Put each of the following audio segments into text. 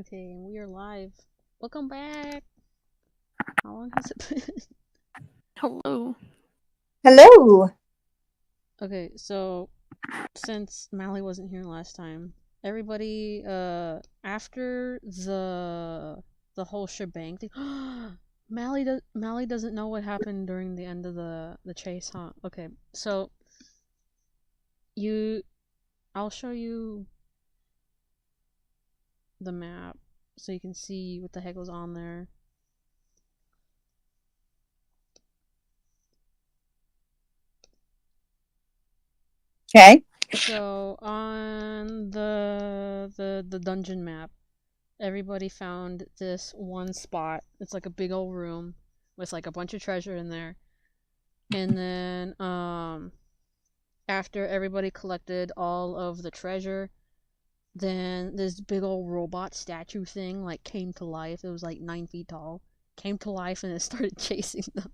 Okay, and we are live. Welcome back. How long has it been? Hello. Hello. Okay, so since Mally wasn't here last time, everybody after the whole shebang thing Mally doesn't know what happened during the end of the chase, huh? Okay. So I'll show you the map so you can see what the heck was on there. Okay. So on the dungeon map, everybody found this one spot. It's like a big old room with like a bunch of treasure in there. And then after everybody collected all of the treasure, then this big old robot statue thing like came to life. It was like 9 feet tall. Came to life and it started chasing them.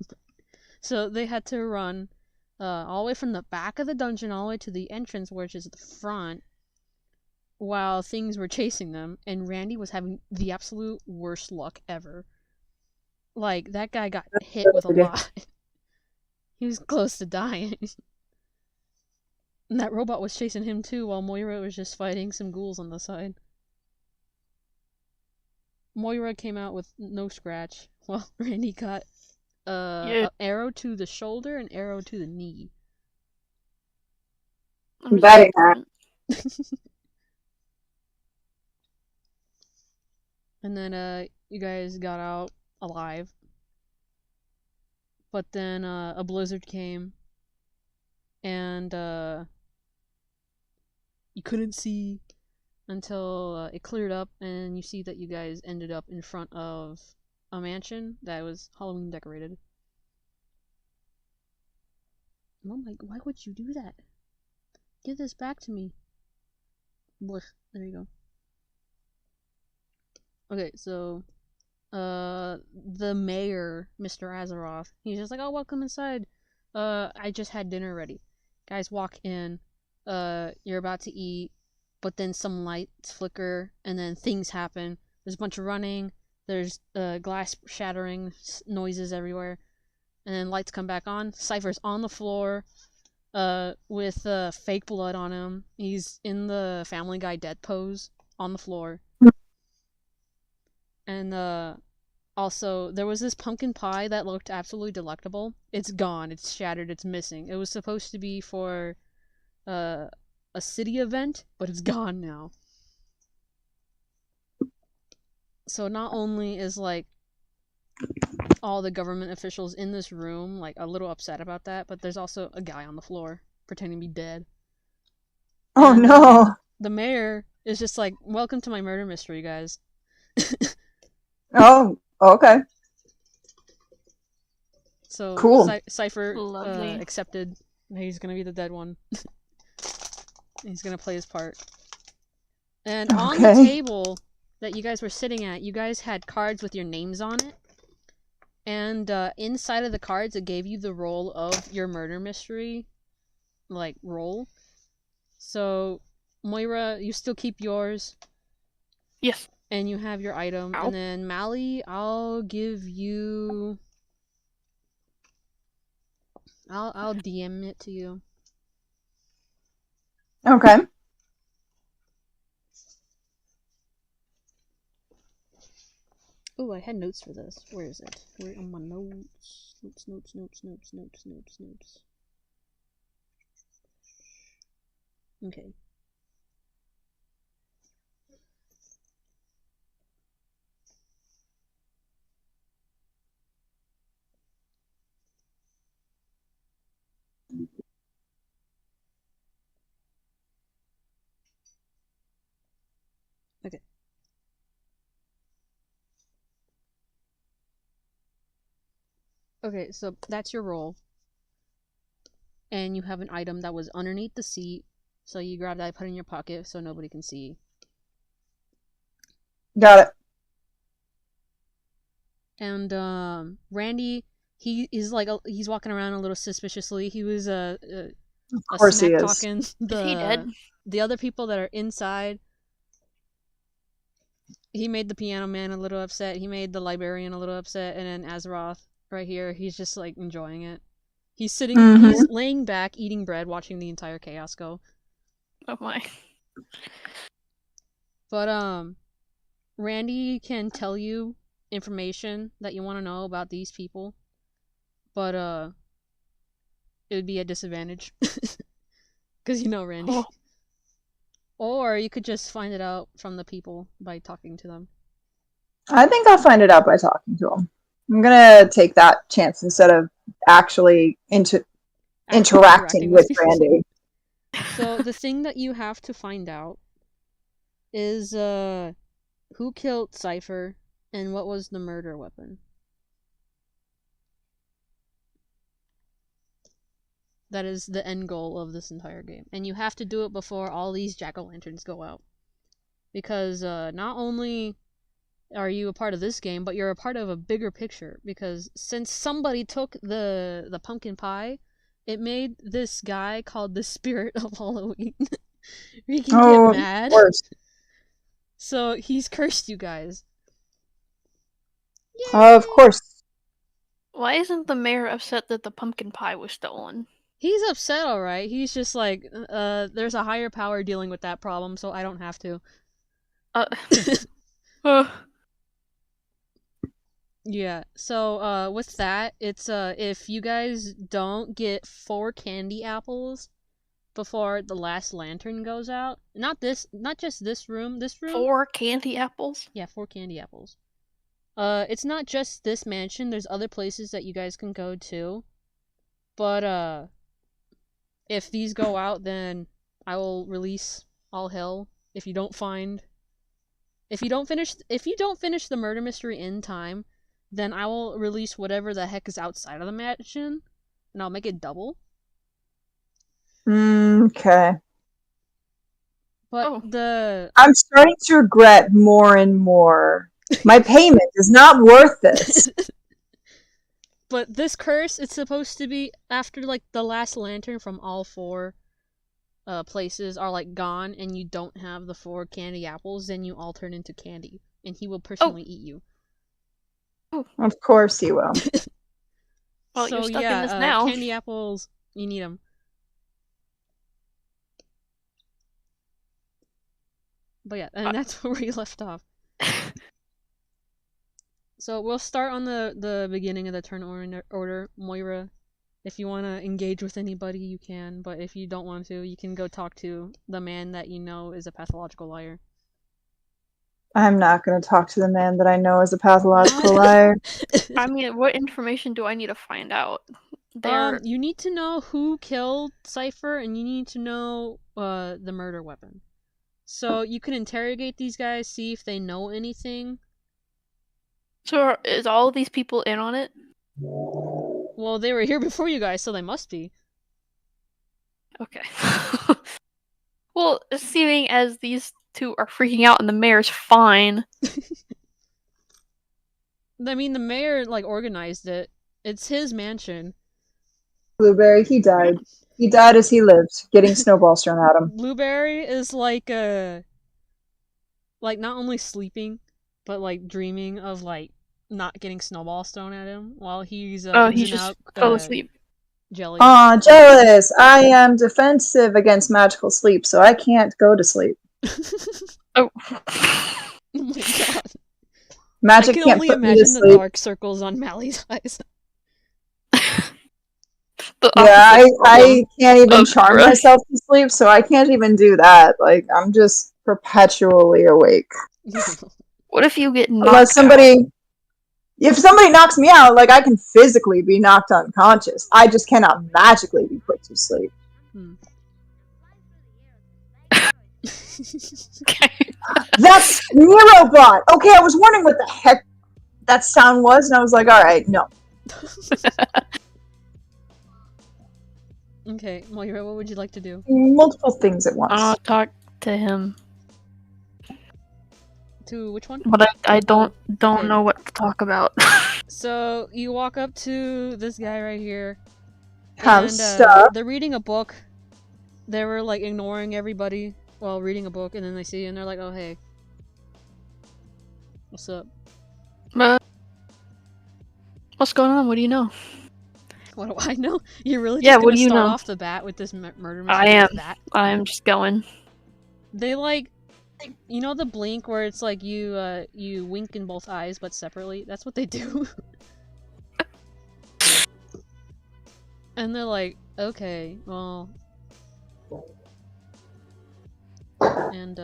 So they had to run all the way from the back of the dungeon all the way to the entrance, which is the front, while things were chasing them, and Randy was having the absolute worst luck ever. Like, that guy got hit with a lot. He was close to dying. And that robot was chasing him too, while Moira was just fighting some ghouls on the side. Moira came out with no scratch, while Randy got an arrow to the shoulder and arrow to the knee. Very nice. And then you guys got out alive. But then a blizzard came, and you couldn't see until it cleared up, and you see that you guys ended up in front of a mansion that was Halloween decorated. Oh my, why would you do that? Give this back to me. Blech, there you go. Okay, so the mayor, Mr. Azeroth, he's just like, oh, welcome inside. I just had dinner ready. Guys walk in, you're about to eat, but then some lights flicker, and then things happen. There's a bunch of running, there's glass shattering, noises everywhere, and then lights come back on. Cypher's on the floor, with fake blood on him. He's in the Family Guy dead pose on the floor. And also, there was this pumpkin pie that looked absolutely delectable. It's gone. It's shattered. It's missing. It was supposed to be for a city event, but it's gone now. So not only is like all the government officials in this room like a little upset about that, but there's also a guy on the floor pretending to be dead. Oh And, no. The mayor is just like, welcome to my murder mystery, guys. Oh, okay. So Cool. Cypher Lovely. accepted. He's gonna be the dead one. He's gonna play his part. And on the table that you guys were sitting at, you guys had cards with your names on it. And inside of the cards, it gave you the role of your murder mystery, like, role. So, Moira, you still keep yours. Yes. And you have your item. Ow. And then Mally, I'll give you... I'll DM it to you. Okay. Oh, I had notes for this. Where is it? Where are my notes? Notes. Okay. Okay. Okay, so that's your roll. And you have an item that was underneath the seat. So you grab that, put it in your pocket so nobody can see. Got it. And Randy, he is like he's walking around a little suspiciously. He was Of course smack he is. talking Is he dead? the other people that are inside. he made the piano man a little upset. He made the librarian a little upset, and then Azeroth right here, he's just like enjoying it. He's sitting, he's laying back, eating bread, watching the entire chaos go. Oh my. But Randy can tell you information that you want to know about these people, but it would be a disadvantage because you know Randy. Oh. Or you could just find it out from the people by talking to them. I think I'll find it out by talking to them. I'm gonna take that chance instead of actually interacting with Randy. So the thing that you have to find out is who killed Cypher and what was the murder weapon. That is the end goal of this entire game. And you have to do it before all these jack-o'-lanterns go out. Because not only are you a part of this game, but you're a part of a bigger picture. Because since somebody took the pumpkin pie, it made this guy called the Spirit of Halloween. He can get mad. So he's cursed you guys. Of course. Why isn't the mayor upset that the pumpkin pie was stolen? He's upset, alright. He's just like, there's a higher power dealing with that problem, so I don't have to. Yeah, so, with that, it's, if you guys don't get 4 candy apples before the last lantern goes out, not just this room. 4 candy apples? Yeah, 4 candy apples. It's not just this mansion, there's other places that you guys can go to, but, if these go out, then I will release all hell. If you don't finish the murder mystery in time, then I will release whatever the heck is outside of the mansion, and I'll make it double. Okay. But I'm starting to regret more and more. My payment is not worth this. But this curse, it's supposed to be after, like, the last lantern from all 4 places are, like, gone, and you don't have the 4 candy apples, then you all turn into candy, and he will personally eat you. Of course he will. Well, so, you're stuck in this now. Candy apples, you need them. But yeah, and that's where you left off. So we'll start on the beginning of the turn order. Moira, if you want to engage with anybody, you can. But if you don't want to, you can go talk to the man that you know is a pathological liar. I'm not going to talk to the man that I know is a pathological liar. I mean, what information do I need to find out? You need to know who killed Cypher, and you need to know the murder weapon. So you can interrogate these guys, see if they know anything. So is all of these people in on it? Well, they were here before you guys, so they must be. Okay. Well, seeing as these 2 are freaking out and the mayor's fine. I mean, the mayor, like, organized it. It's his mansion. Blueberry, he died. He died as he lived, getting snowballs thrown at him. Blueberry is like not only sleeping, but like dreaming of like not getting snowballs thrown at him while he's he's just fell asleep. Jelly. Aw, jealous! I am defensive against magical sleep, so I can't go to sleep. Oh. Oh my god. Magic I can can't only put me to imagine the sleep. dark circles on Mally's eyes. Yeah, I can't even charm myself to sleep, so I can't even do that. Like, I'm just perpetually awake. What if you get knocked Unless if somebody knocks me out, like, I can physically be knocked unconscious. I just cannot magically be put to sleep. Okay. That's Neurobot! Okay, I was wondering what the heck that sound was, and I was like, alright, no. Okay, Moira, what would you like to do? Multiple things at once. I'll talk to him. To which one? But I don't know what to talk about. So, you walk up to this guy right here. And they're reading a book. They were, like, ignoring everybody while reading a book, and then they see you, and they're like, oh, hey. What's up? What's going on? What do you know? What do I know? You're really Yeah, just what gonna do you start know? off the bat with this murder I mystery am. with that? I am just going. They like, you know the blink where it's like you wink in both eyes but separately? That's what they do. And they're like, okay, well... And,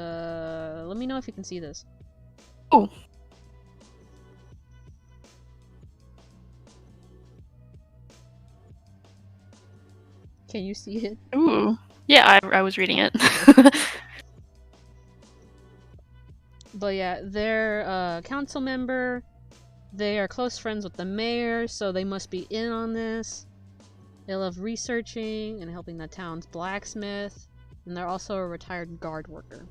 let me know if you can see this. Oh. Can you see it? Ooh. Yeah, I was reading it. But yeah, they're a council member. They are close friends with the mayor, so they must be in on this. They love researching and helping the town's blacksmith. And they're also a retired guard worker.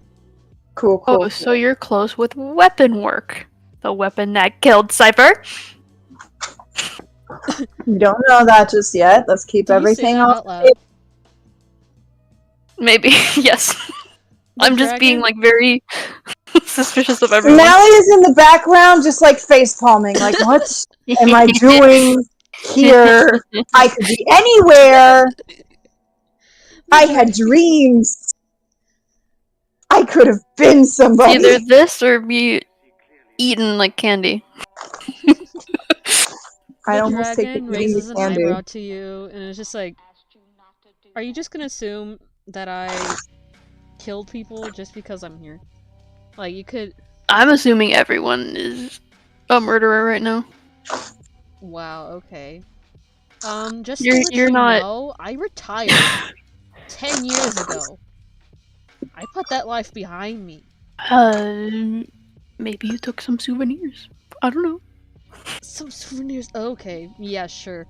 Cool. Oh, so you're close with weapon work. The weapon that killed Cypher. You don't know that just yet. Let's keep Do you say everything that off. out loud? Maybe, yes. I'm just being, dragon? like, very suspicious of everyone. Nelly is in the background, just like face palming. Like, what am I doing here? I could be anywhere. I had dreams. I could have been somebody. Either this or be eaten like candy. I The almost take the dragon eating raises the an candy. eyebrow to you and is just like, are you just gonna assume that I killed people just because I'm here? Like, you could... I'm assuming everyone is a murderer right now. Wow, okay. Just You're- to let you're you not- know, I retired 10 years ago. I put that life behind me. Maybe you took some souvenirs. I don't know. Some souvenirs. Okay, yeah, sure.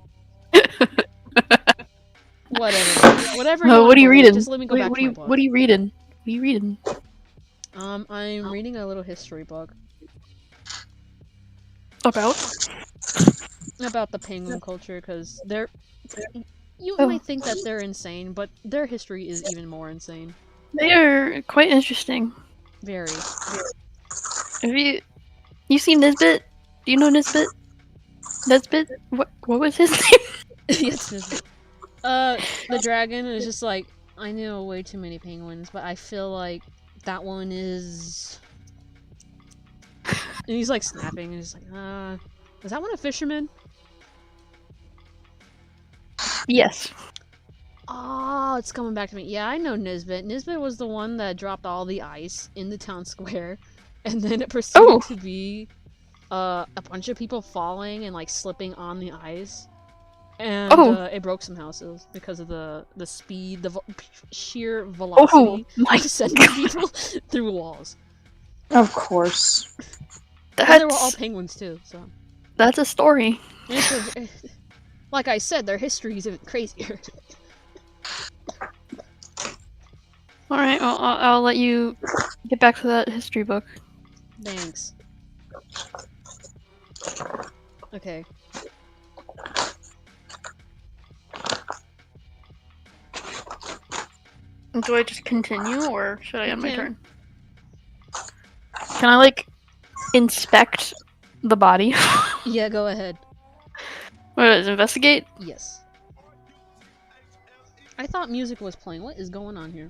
Whatever. Whatever. No, what are you reading? Just let me go back to my book. What are you reading? What are you reading? I'm reading a little history book About? about the penguin culture, because they're... You Oh. might think that they're insane, but their history is even more insane. They are quite interesting. Very. Have you seen Nisbet? Do you know Nisbet? Nisbet? What was his name? Yes, Nisbet. The dragon is just like, I know way too many penguins, but I feel like that one is... And he's like snapping, and he's like, is that one a fisherman? Yes. Oh, it's coming back to me. Yeah, I know Nisbet. Nisbet was the one that dropped all the ice in the town square, and then it proceeded to be a bunch of people falling and like slipping on the ice, and it broke some houses because of the speed, the sheer velocity of sending people through walls. Of course. And they were all penguins too, so. That's a story. Like I said, their history is even crazier. Alright, well, I'll let you get back to that history book. Thanks. Okay. Do I just continue, or should I end my can. turn? Can I, like, inspect the body? Yeah, go ahead. What is it, investigate? Yes. I thought music was playing. What is going on here?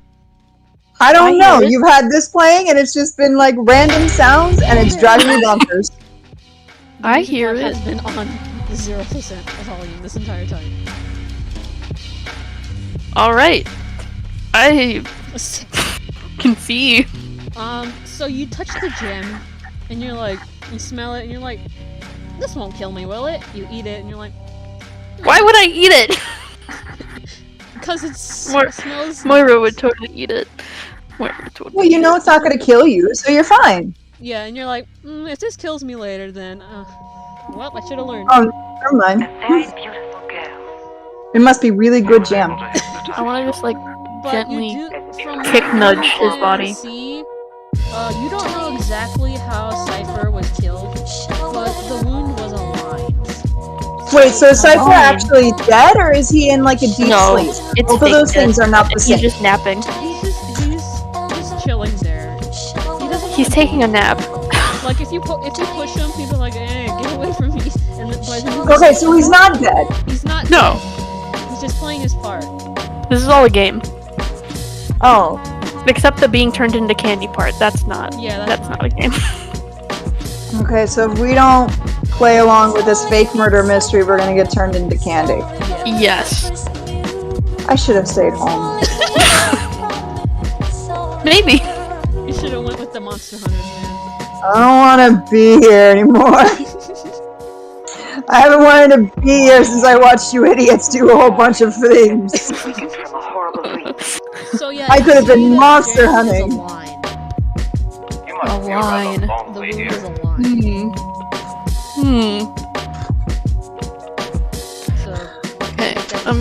I don't know. You've had this playing, and it's just been like random sounds, and it's driving me bonkers. I hear it. Has been on 0% volume this entire time. Alright. I can see. So you touch the gem, and you're like, you smell it, and you're like, this won't kill me, will it? You eat it, and you're like, why would I eat it? Because it smells... Moira would totally eat it. Moira totally Well, you know it's not going to kill you, so you're fine. Yeah, and you're like, if this kills me later, then, well, I should have learned. Oh, never mind. It must be really good jam. I want to just, like, But gently kick nudge his body. See, you don't know exactly how Cypher was killed, but the wound was a line. Wait, so is Cypher actually dead, or is he in like a deep No, sleep? it's Both of those things are not the same. He's just napping. He's just chilling there. He doesn't He's taking a nap. Like if you push him, he'd be like, "Hey, get away from me!" And then, Okay, so he's not dead. He's not. No. Dead. He's just playing his part. This is all a game. Oh. Except the being turned into candy part. That's not. Yeah, That's not a game. Okay, so if we don't play along with this fake murder mystery, we're gonna get turned into candy. Yes. I should have stayed home. Maybe. You should have went with the Monster Hunters, man. I don't want to be here anymore. I haven't wanted to be here since I watched you idiots do a whole bunch of things. So yeah, I could have been see that monster Jared is hunting. A line. A line. The wound is a line. So Okay. I'm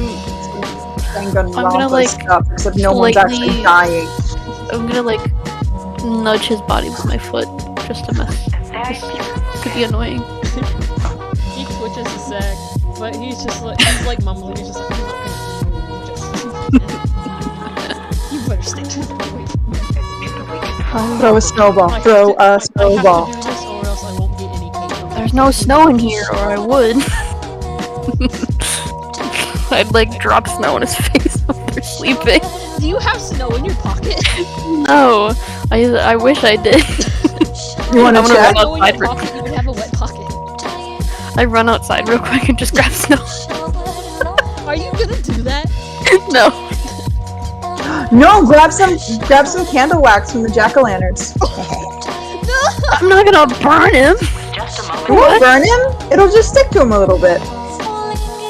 gonna gonna, like, stuff, except no one's actually slightly- dying. I'm gonna like nudge his body with my foot just to mess. Just to be annoying. he twitches a sec, but he's like mumbling. He's just like, I'm not gonna just you better stay away from me. Throw a snowball. I Throw a have to snowball. do this, or else I won't get any cake. There's no snow in here, or I would. I'd like drop snow in his face while they're sleeping. Do you have snow in your pocket? No, I wish I did. You want to I'm gonna check? run Snow in outside. your pocket, you would have a wet pocket. I run outside real quick and just grab snow. Are you gonna do that? No. No, grab some candle wax from the jack-o'-lanterns. I'm not gonna burn him. It won't burn him. It'll just stick to him a little bit.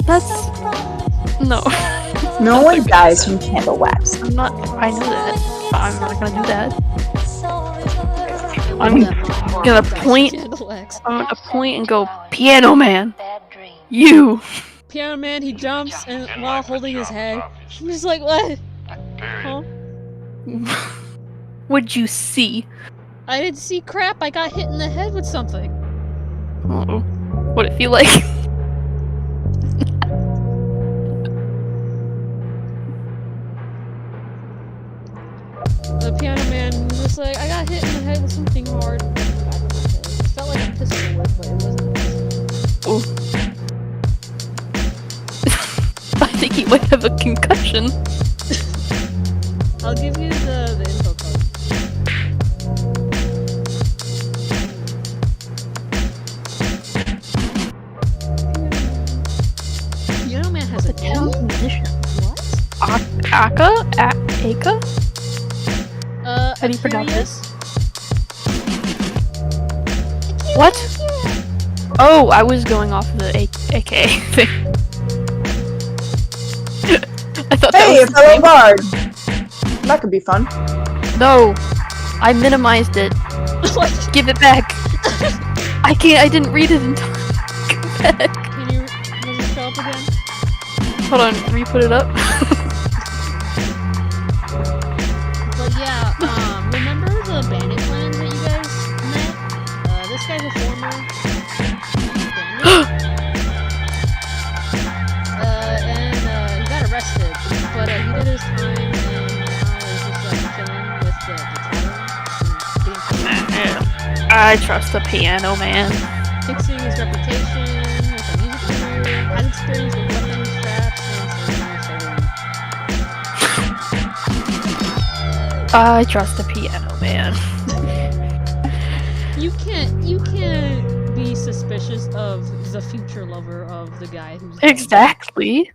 That's no. No one dies from candle wax. I'm not. I know that, but I'm not gonna do that. I'm gonna point. I'm gonna point and go, Piano Man. You. Piano Man, he jumps and while holding his head, I'm just like, what? Huh? What'd you see? I didn't see crap. I got hit in the head with something. Oh, what it feel like? The Piano Man was just like, I got hit in the head with something hard. It felt like a pistol whip, but it wasn't a pistol. Oh. I think he might have a concussion. I'll give you the info code. Piano Man has a Talented musician. What? Aka? Aka? How do you pronounce Aquarius? What? Oh, I was going off of the AK thing. I thought Hey, a that was fellow bard. That could be fun. No, I minimized it. Give it back. I can't. I didn't read it in time. Give it back. Can you does it show up again? Hold on. Re-put it up. But yeah, remember the bandit clan that you guys met? This guy's a former bandit. And he got arrested, but he did his time and now is just like chilling with the tavern, I trust the Piano Man. fixing his reputation with a music career, has experience with weapons, straps, and so I trust the Piano Man. You can't be suspicious of the future lover of the guy who's Exactly.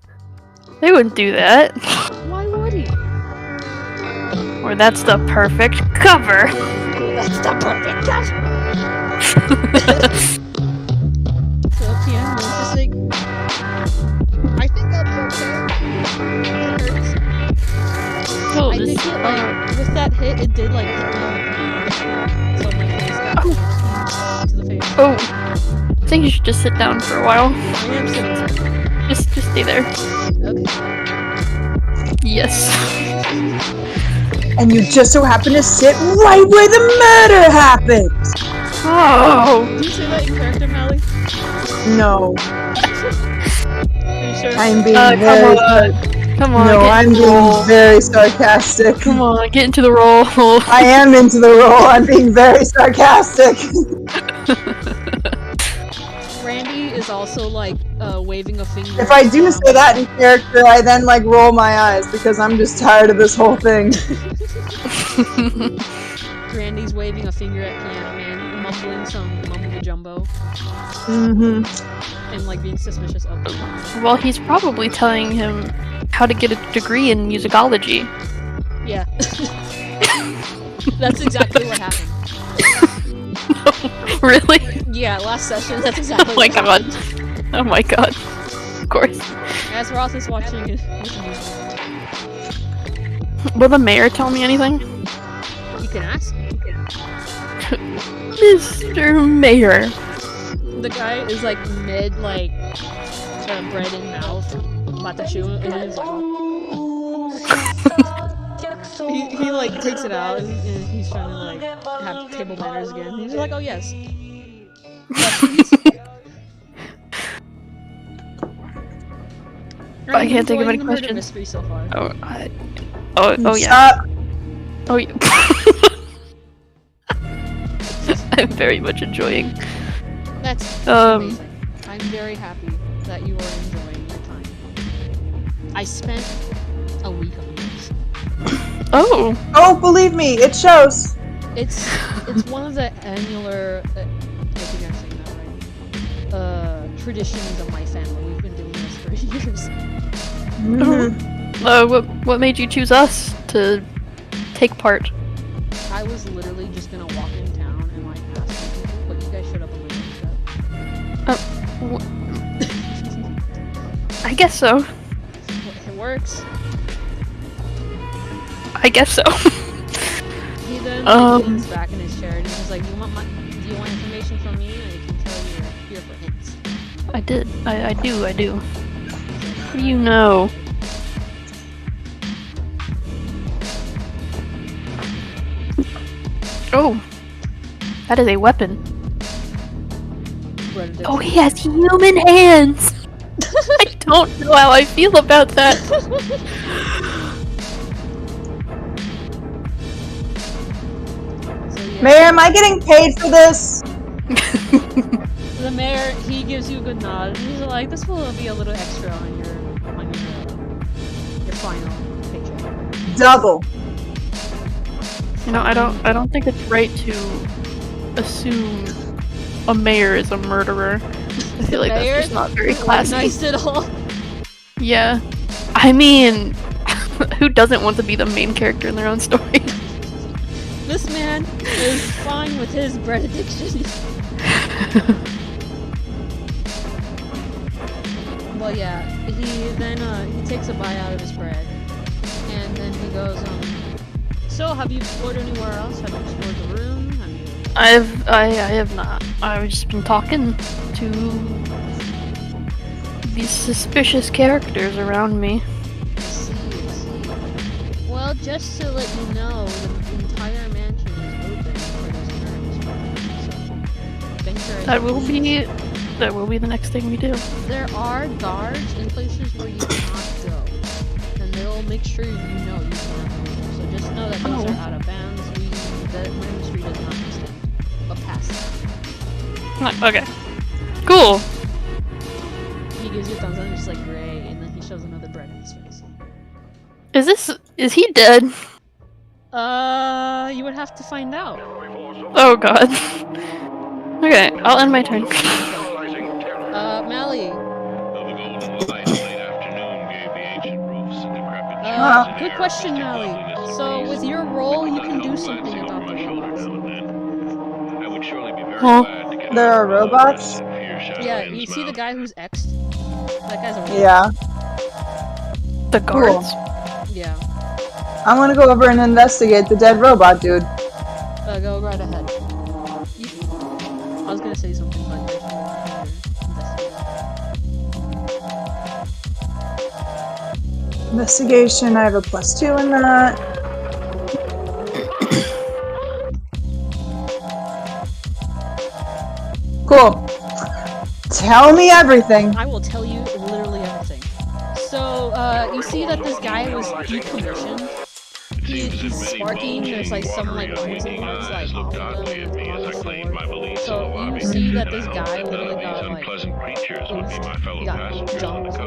They wouldn't do that. Why would he? Or that's the perfect cover. That's the perfect cover. So Piano was just like, I think I'll be okay. It hurts. Oh, I think it with that hit, it did like so my face got to the face. Oh, I think you should just sit down for a while. I am sitting. Just stay there. Okay. Yes. And you just so happen to sit right where the murder happened. Oh. Did you say that in character, Mally? No, Are you sure? I'm being Come very. on. Come on, No, get I'm into the role. being very sarcastic. Come on, get into the role. I am into the role. I'm being very sarcastic. Randy is also like waving a finger. If I do say that in character, I then like roll my eyes because I'm just tired of this whole thing. Randy's waving a finger at Piano Man, mumbling some mumbo jumbo, Mm-hmm. and like being suspicious of him. Well, he's probably telling him how to get a degree in musicology. Yeah. That's exactly what happened. Really? Yeah, last session, that's exactly Oh my what god. happened. Oh my god. Of course. As Roth is watching it. Will the mayor tell me anything? You can ask. Mr. Mayor. The guy is like mid, like, bread in mouth, about to chew it, and then he's like, he like takes it out, and he's trying to like have table manners again. He's like, oh yes. I can't think of any questions. Mystery so far. Oh yeah. Stop. Oh yeah. I'm very much enjoying. That's Um, amazing. I'm very happy that you are enjoying your time. I spent a week on this. Oh. Oh, believe me, it shows. It's one of the annular, I think I'm saying that right, traditions of my family. We've been doing this for years. Mhm. What made you choose us to take part? I was literally just gonna walk in town and like ask people, but you guys showed up on my doorstep. I guess so. It works. I guess so. He then leans back in his chair and he's like, do you want information from me? I can tell you here for hints. I did. I do. What do you know? Oh. That is a weapon. Oh, he has human hands! I don't know how I feel about that. Mayor, am I getting paid for this? The mayor, he gives you a good nod. He's like, this will be a little extra on your final paycheck. Double. You know, I don't think it's right to assume a mayor is a murderer. I feel like that's just not very classy. Nice at all. Yeah. I mean, who doesn't want to be the main character in their own story? This man is fine with his bread addiction. Well, yeah, he then he takes a bite out of his bread, and then he goes, so have you explored anywhere else? Have you explored the room? Have you... I have not. I've just been talking to these suspicious characters around me. I see. Well, just to let you know, the entire mansion is open for this tournament, so venture That will be the next thing we do. There are guards in places where you cannot go, and they'll make sure you know you cannot go there. So just know that those are out of bounds. The ministry does not extend past that. Okay. Cool. He gives you a thumbs up and just like gray, and then he shows another bread in his face. Is he dead? You would have to find out. Oh god. Okay, I'll end my turn. Mally. Good question, Mally. So, with your role, you can do something about the robots. Huh? There are robots? Yeah, you see the guy who's X'd? That guy's a robot. Yeah. The guards. Yeah. I'm gonna go over and investigate the dead robot dude. Go right ahead. I was gonna say something, but Investigation, I have a +2 in that. Cool. Tell me everything. I will tell you literally everything. So, you see that this guy was decommissioned. He's sparking, there's like some like bones and parts like off of him and on the floor. So you see that this guy literally got like jumped.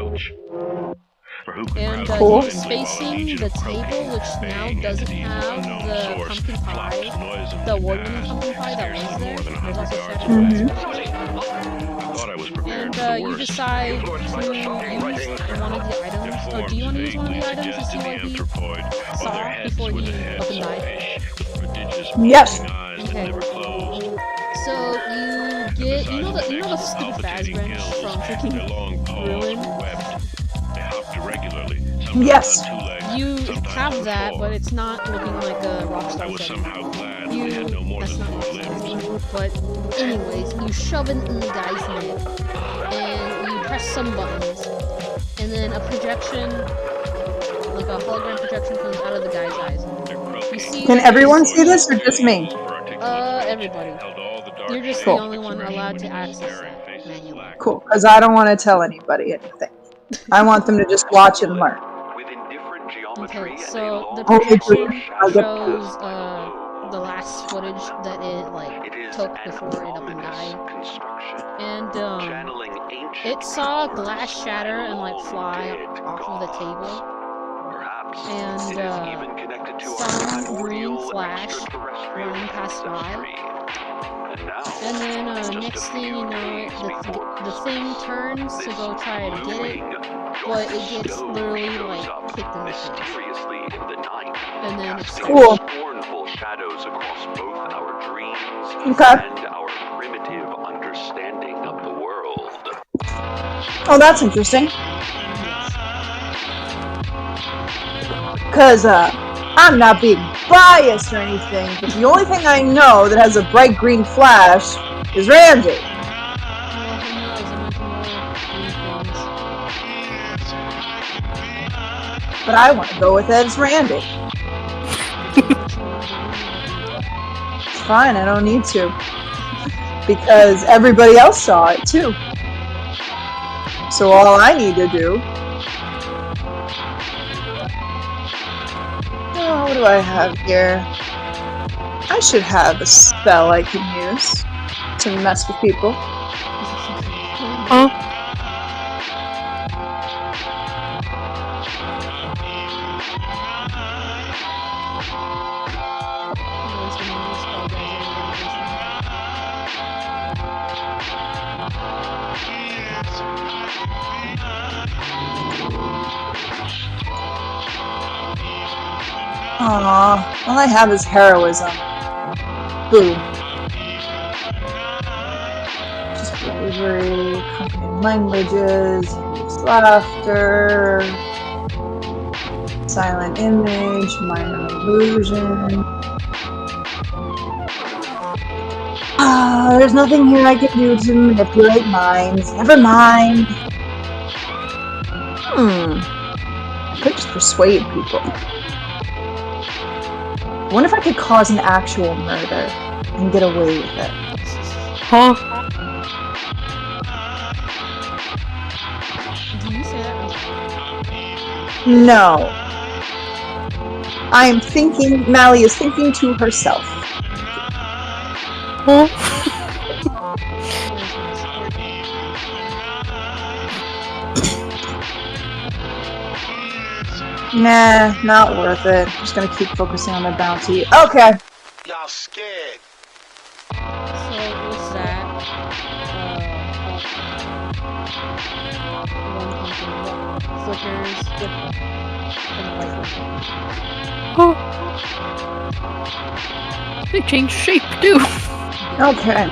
And Cool. he was facing the table, which now doesn't have the pumpkin pie, the award-winning pumpkin pie that was there. There's also shattered and you decide to use one of the items. Or do you want to use one of the items to see what he saw before he up and died? Yes. Okay. So you get you know the stupid Faz wrench from freaking Ruin? Yes. You have that, but it's not looking like a Rockstar setting. That's not Rockstar. But anyways, you shove it in the guy's neck, and you press some buttons, and then a projection, like a hologram projection, comes out of the guy's eyes. You see Can everyone see this or just me? Everybody. You're just Cool. the only one allowed to access that manually. Cool, because I don't want to tell anybody anything. I want them to just watch and learn. Okay, so the Oh, projection I'll get- shows the last footage that it like took before it up and died, and it saw glass shatter and like fly off of the table, and some green flash running past by, and then next thing you know, the thing turns to go try and get it. But it gets literally like kicked in the face. And then it's Cool. Okay. Oh, that's interesting. Because, I'm not being biased or anything, but the only thing I know that has a bright green flash is Randy. Well, who knows? I might be more green But I want to go with Ed's Randy. Fine, I don't need to. Because everybody else saw it too. So all I need to do... Oh, what do I have here? I should have a spell I can use to mess with people. Huh? Aww, all I have is heroism. Boo. Just bravery, accompanying languages, laughter, silent image, minor illusion. There's nothing here I can do to manipulate minds. Never mind. I could just persuade people. I wonder if I could cause an actual murder and get away with it. Huh? Do you say that? No. I am thinking, Mally is thinking to herself. Huh? Nah, not worth it. I'm just gonna keep focusing on the bounty. Okay. Y'all scared. So what's that? One pumpkin flickers and the white one. Huh? They changed shape too. Okay.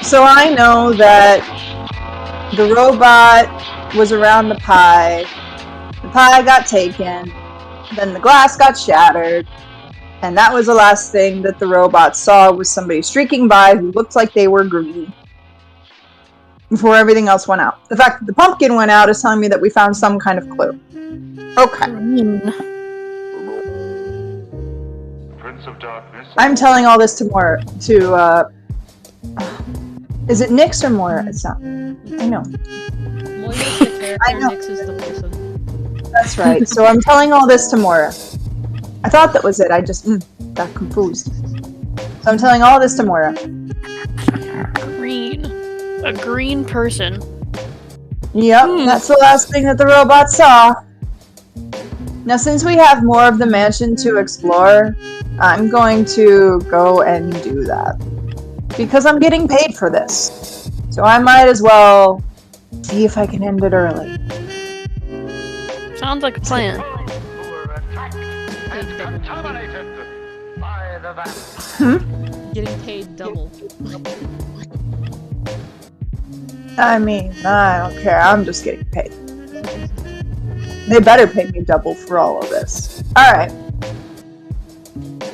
So I know that the robot was around the pie got taken, then the glass got shattered, and that was the last thing that the robot saw was somebody streaking by who looked like they were green before everything else went out. The fact that the pumpkin went out is telling me that we found some kind of clue. Okay. Prince of Darkness. I'm telling all this is it Nyx or Moira? It's not. I know. is the character, I know. Nyx is the person. That's right. So I'm telling all this to Mora. I thought that was it. I just got confused. So I'm telling all this to Mora. Green. A green person. Yep, that's the last thing that the robot saw. Now, since we have more of the mansion to explore, I'm going to go and do that. Because I'm getting paid for this. So I might as well see if I can end it early. Sounds like a plan. Getting paid double. I mean, I don't care. I'm just getting paid. They better pay me double for all of this. Alright.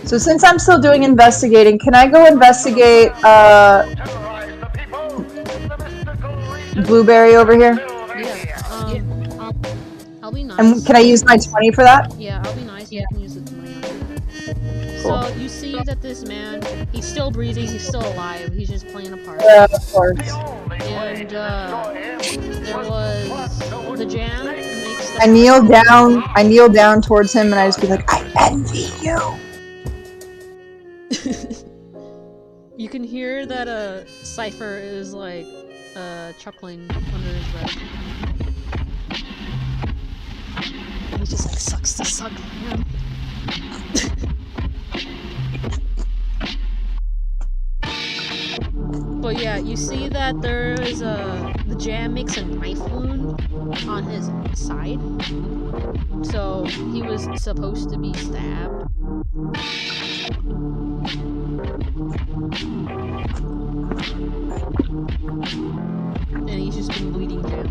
So since I'm still doing investigating, can I go investigate, Blueberry over here? Yeah. I'll be nice. And can I use my 20 for that? Yeah, I'll be nice. You can use the money on it. So you see that this man, he's still breathing, he's still alive. He's just playing a part. Yeah, of course. And there was the jam. Makes the I kneel down towards him and I just be like, I envy you. You can hear that Cypher is like chuckling under his breath. And he just like sucks to suck, man. But yeah, you see that there is the jam makes a knife wound on his side. So he was supposed to be stabbed. And he's just been bleeding jam.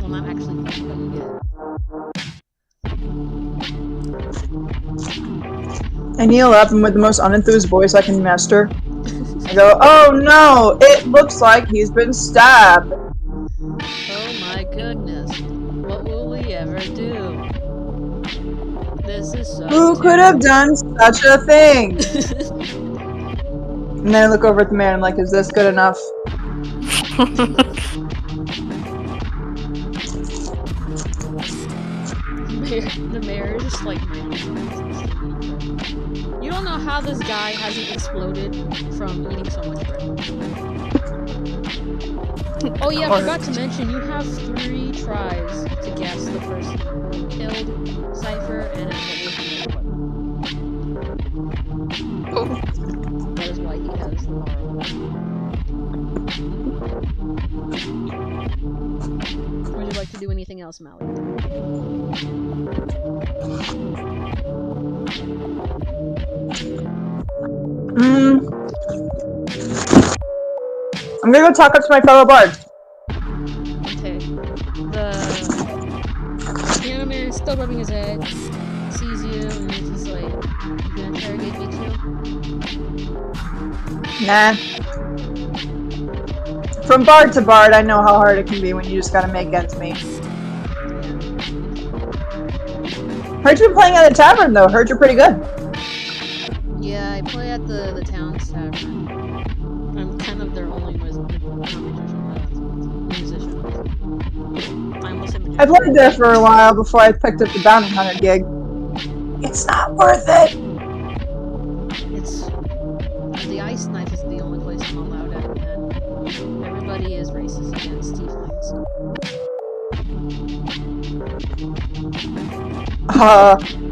Well, not actually bleeding, but you get it. I kneel up and with the most unenthused voice I can muster, I go, oh no, it looks like he's been stabbed. Oh my goodness. What will we ever do? This is so Who could have done such a thing? And then I look over at the mayor and I'm like, is this good enough? The mayor is just like, you don't know how this guy hasn't exploded from eating so much bread. Oh yeah, I forgot to mention, you have 3 tries to guess the person who killed Cypher and ended up with That is why he has the moral. Would you like to do anything else, Mally? I'm gonna go talk up to my fellow bard. Okay. The anime is still rubbing his head, sees you, and he's just like, you gonna interrogate me too? Nah. From bard to bard, I know how hard it can be when you just gotta make ends meet. Heard you been playing at the tavern though. Heard you're pretty good. Yeah, I play at the town's tavern. I'm kind of their only musician. I almost said I played there for a while before I picked up the bounty hunter gig. It's not worth it. It's the ice knife is the only place I'm allowed at, and everybody is racist against tieflings.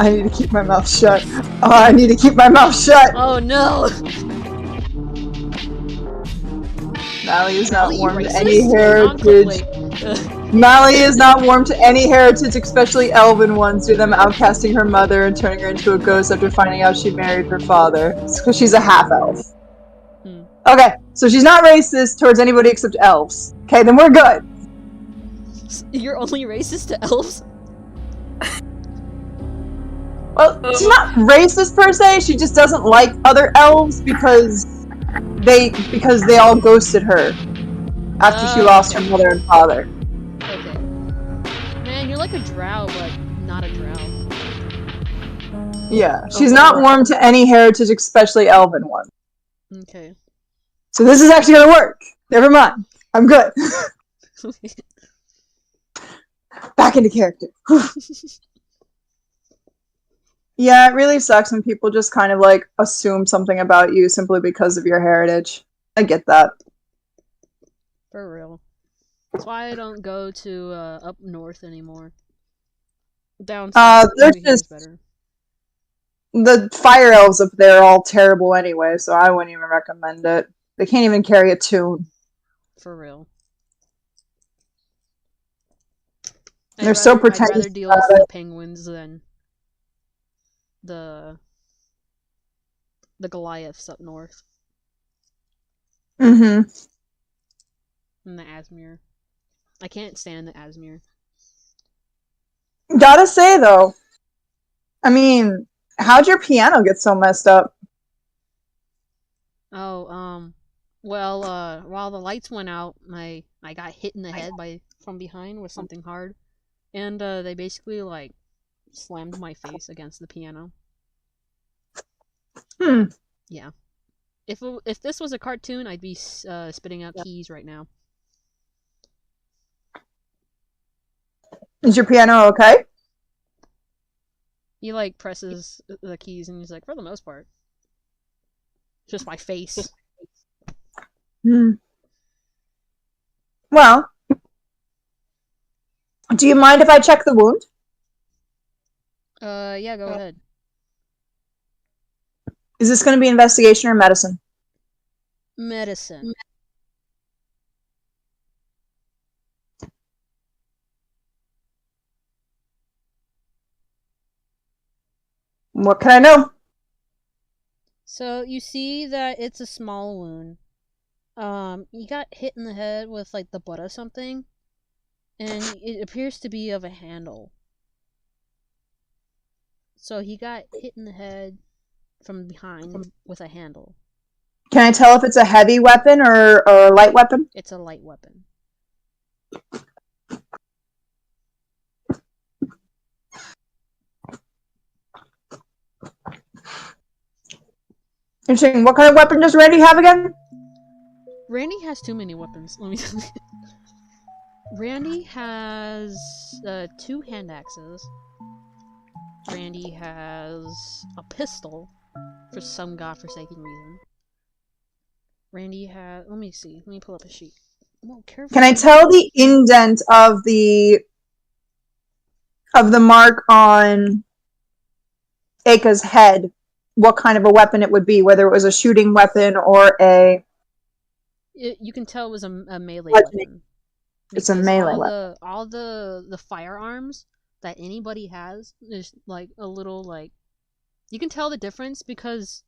I need to keep my mouth shut. I need to keep my mouth shut. Oh no! Mally is not Mally, warm you to racist? any heritage. Mally is not warm to any heritage, especially elven ones, due to them outcasting her mother and turning her into a ghost after finding out she married her father. It's because she's a half-elf. Okay, so she's not racist towards anybody except elves. Okay, then we're good. You're only racist to elves? Well, she's not racist per se, she just doesn't like other elves because they all ghosted her after she lost her mother and father. Okay. Man, you're like a drow, but not a drow. Yeah, she's not warm to any heritage, especially elven ones. Okay. So this is actually gonna work. Never mind. I'm good. Back into character. Yeah, it really sucks when people just kind of like assume something about you simply because of your heritage. I get that. For real. That's why I don't go to up north anymore. Down south There's over here is just better. the fire elves up there are all terrible anyway, so I wouldn't even recommend it. They can't even carry a tune. For real. They're so I'd pretentious rather deal about with the it. penguins than the Goliaths up north Mm-hmm. and the Asmere. I can't stand the Asmere. Gotta say though, I mean, how'd your piano get so messed up? Oh, well, while the lights went out, I got hit in the head from behind with something hard, and they basically like slammed my face against the piano. Yeah. If this was a cartoon, I'd be spitting out keys right now. Is your piano okay? He like presses the keys and he's like, for the most part, just my face. Well, do you mind if I check the wound? Yeah, go ahead. Is this going to be investigation or medicine? Medicine. What can I know? So you see that it's a small wound. He got hit in the head with like the butt of something, and it appears to be of a handle. So he got hit in the head from behind with a handle. Can I tell if it's a heavy weapon or a light weapon? It's a light weapon. Interesting. What kind of weapon does Randy have again? Randy has too many weapons. Let me tell you. Randy has 2 hand axes. Randy has a pistol for some godforsaken reason. Randy has. Let me see. Let me pull up a sheet. Well, careful. Can I tell the indent of the mark on Aka's head what kind of a weapon it would be, whether it was a shooting weapon or a... You can tell it was a melee Bludgeoning. weapon. It's a melee weapon. All the firearms that anybody has is like a little like... You can tell the difference because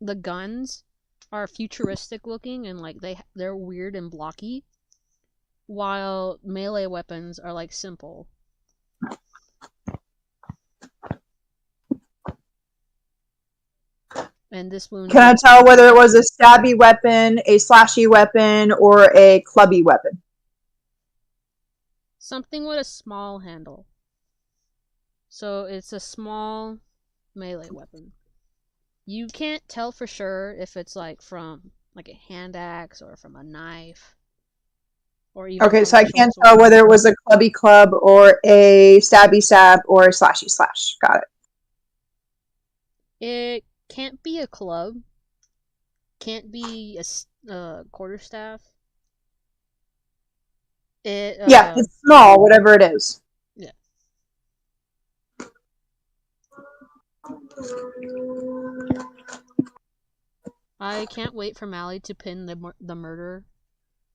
the guns are futuristic looking and like they're weird and blocky, while melee weapons are like simple. And this wound... Can I tell whether it was a stabby weapon, a slashy weapon, or a clubby weapon? Something with a small handle. So it's a small melee weapon. You can't tell for sure if it's like from like a hand axe or from a knife. Or even Okay, from so a I short can't sword. tell whether it was a clubby club or a stabby stab or a slashy slash. Got it. It can't be a club. Can't be a quarterstaff. Yeah, it's small, whatever it is. Yeah. I can't wait for Mally to pin the murder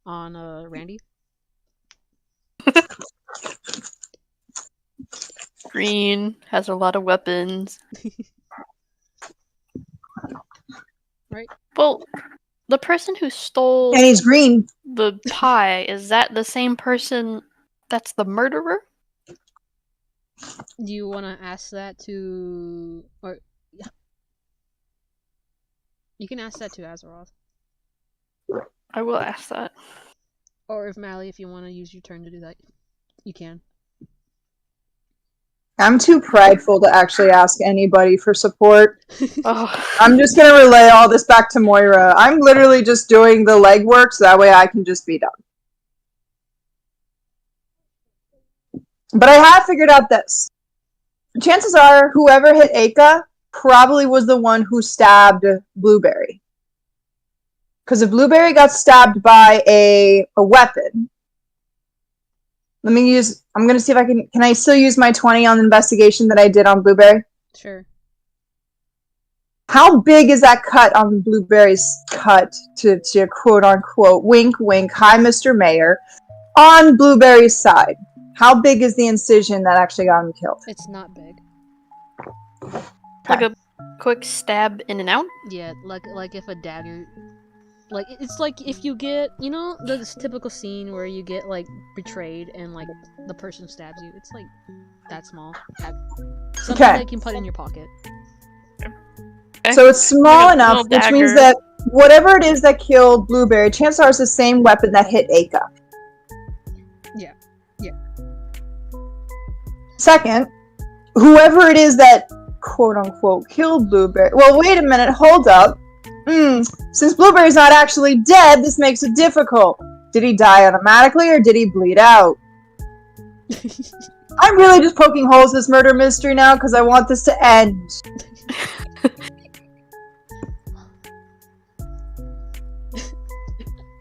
on Randy. Green has a lot of weapons. Right? Well, the person who stole And he's green. the pie, is that the same person that's the murderer? Do you want to ask that to... Or... You can ask that to Azeroth. I will ask that. Or if Mally, if you want to use your turn to do that, you can. I'm too prideful to actually ask anybody for support. Oh. I'm just going to relay all this back to Moira. I'm literally just doing the legwork so that way I can just be done. But I have figured out this. Chances are, whoever hit Aka probably was the one who stabbed Blueberry. Because if Blueberry got stabbed by a weapon, I'm going to see if can I still use my 20 on the investigation that I did on Blueberry? Sure. How big is that cut on Blueberry's cut to quote unquote, wink wink, hi Mr. Mayor, on Blueberry's side? How big is the incision that actually got him killed? It's not big. Like a quick stab in and out? Yeah, like if a dagger... Like, it's like if you get, you know, this typical scene where you get, like, betrayed and, like, the person stabs you. It's, like, that small. Something that you can put in your pocket. Okay. So it's small Like enough, which means that whatever it is that killed Blueberry, chances are it's the same weapon that hit Aka. Yeah. Second, whoever it is that quote-unquote killed Blueberry... Well, wait a minute, hold up. Since Blueberry's not actually dead, this makes it difficult. Did he die automatically, or did he bleed out? I'm really just poking holes in this murder mystery now, because I want this to end.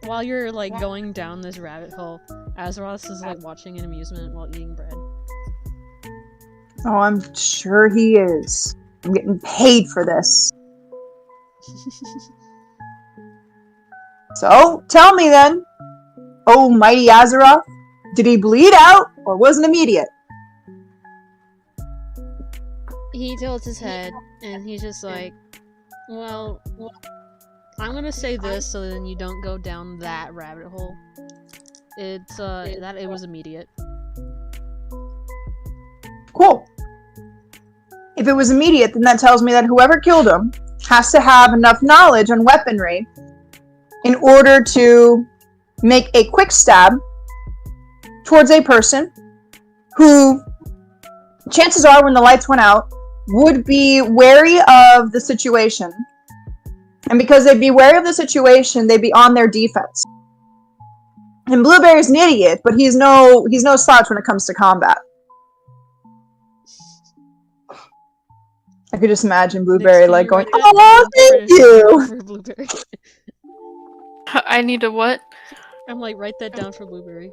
While you're, like, going down this rabbit hole, Azeroth is, like, watching in amusement while eating bread. Oh, I'm sure he is. I'm getting paid for this. So, tell me then, oh mighty Azeroth, did he bleed out, or was it immediate? He tilts his head, and he's just like, well, I'm gonna say this so then you don't go down that rabbit hole. It's, that it was immediate. Cool. If it was immediate, then that tells me that whoever killed him has to have enough knowledge on weaponry in order to make a quick stab towards a person who, chances are when the lights went out, would be wary of the situation. And because they'd be wary of the situation, they'd be on their defense. And Blueberry's an idiot, but he's no slouch when it comes to combat. I could just imagine Blueberry like going, "Oh, thank you." For Blueberry. I need a what? I'm like, write that down for Blueberry.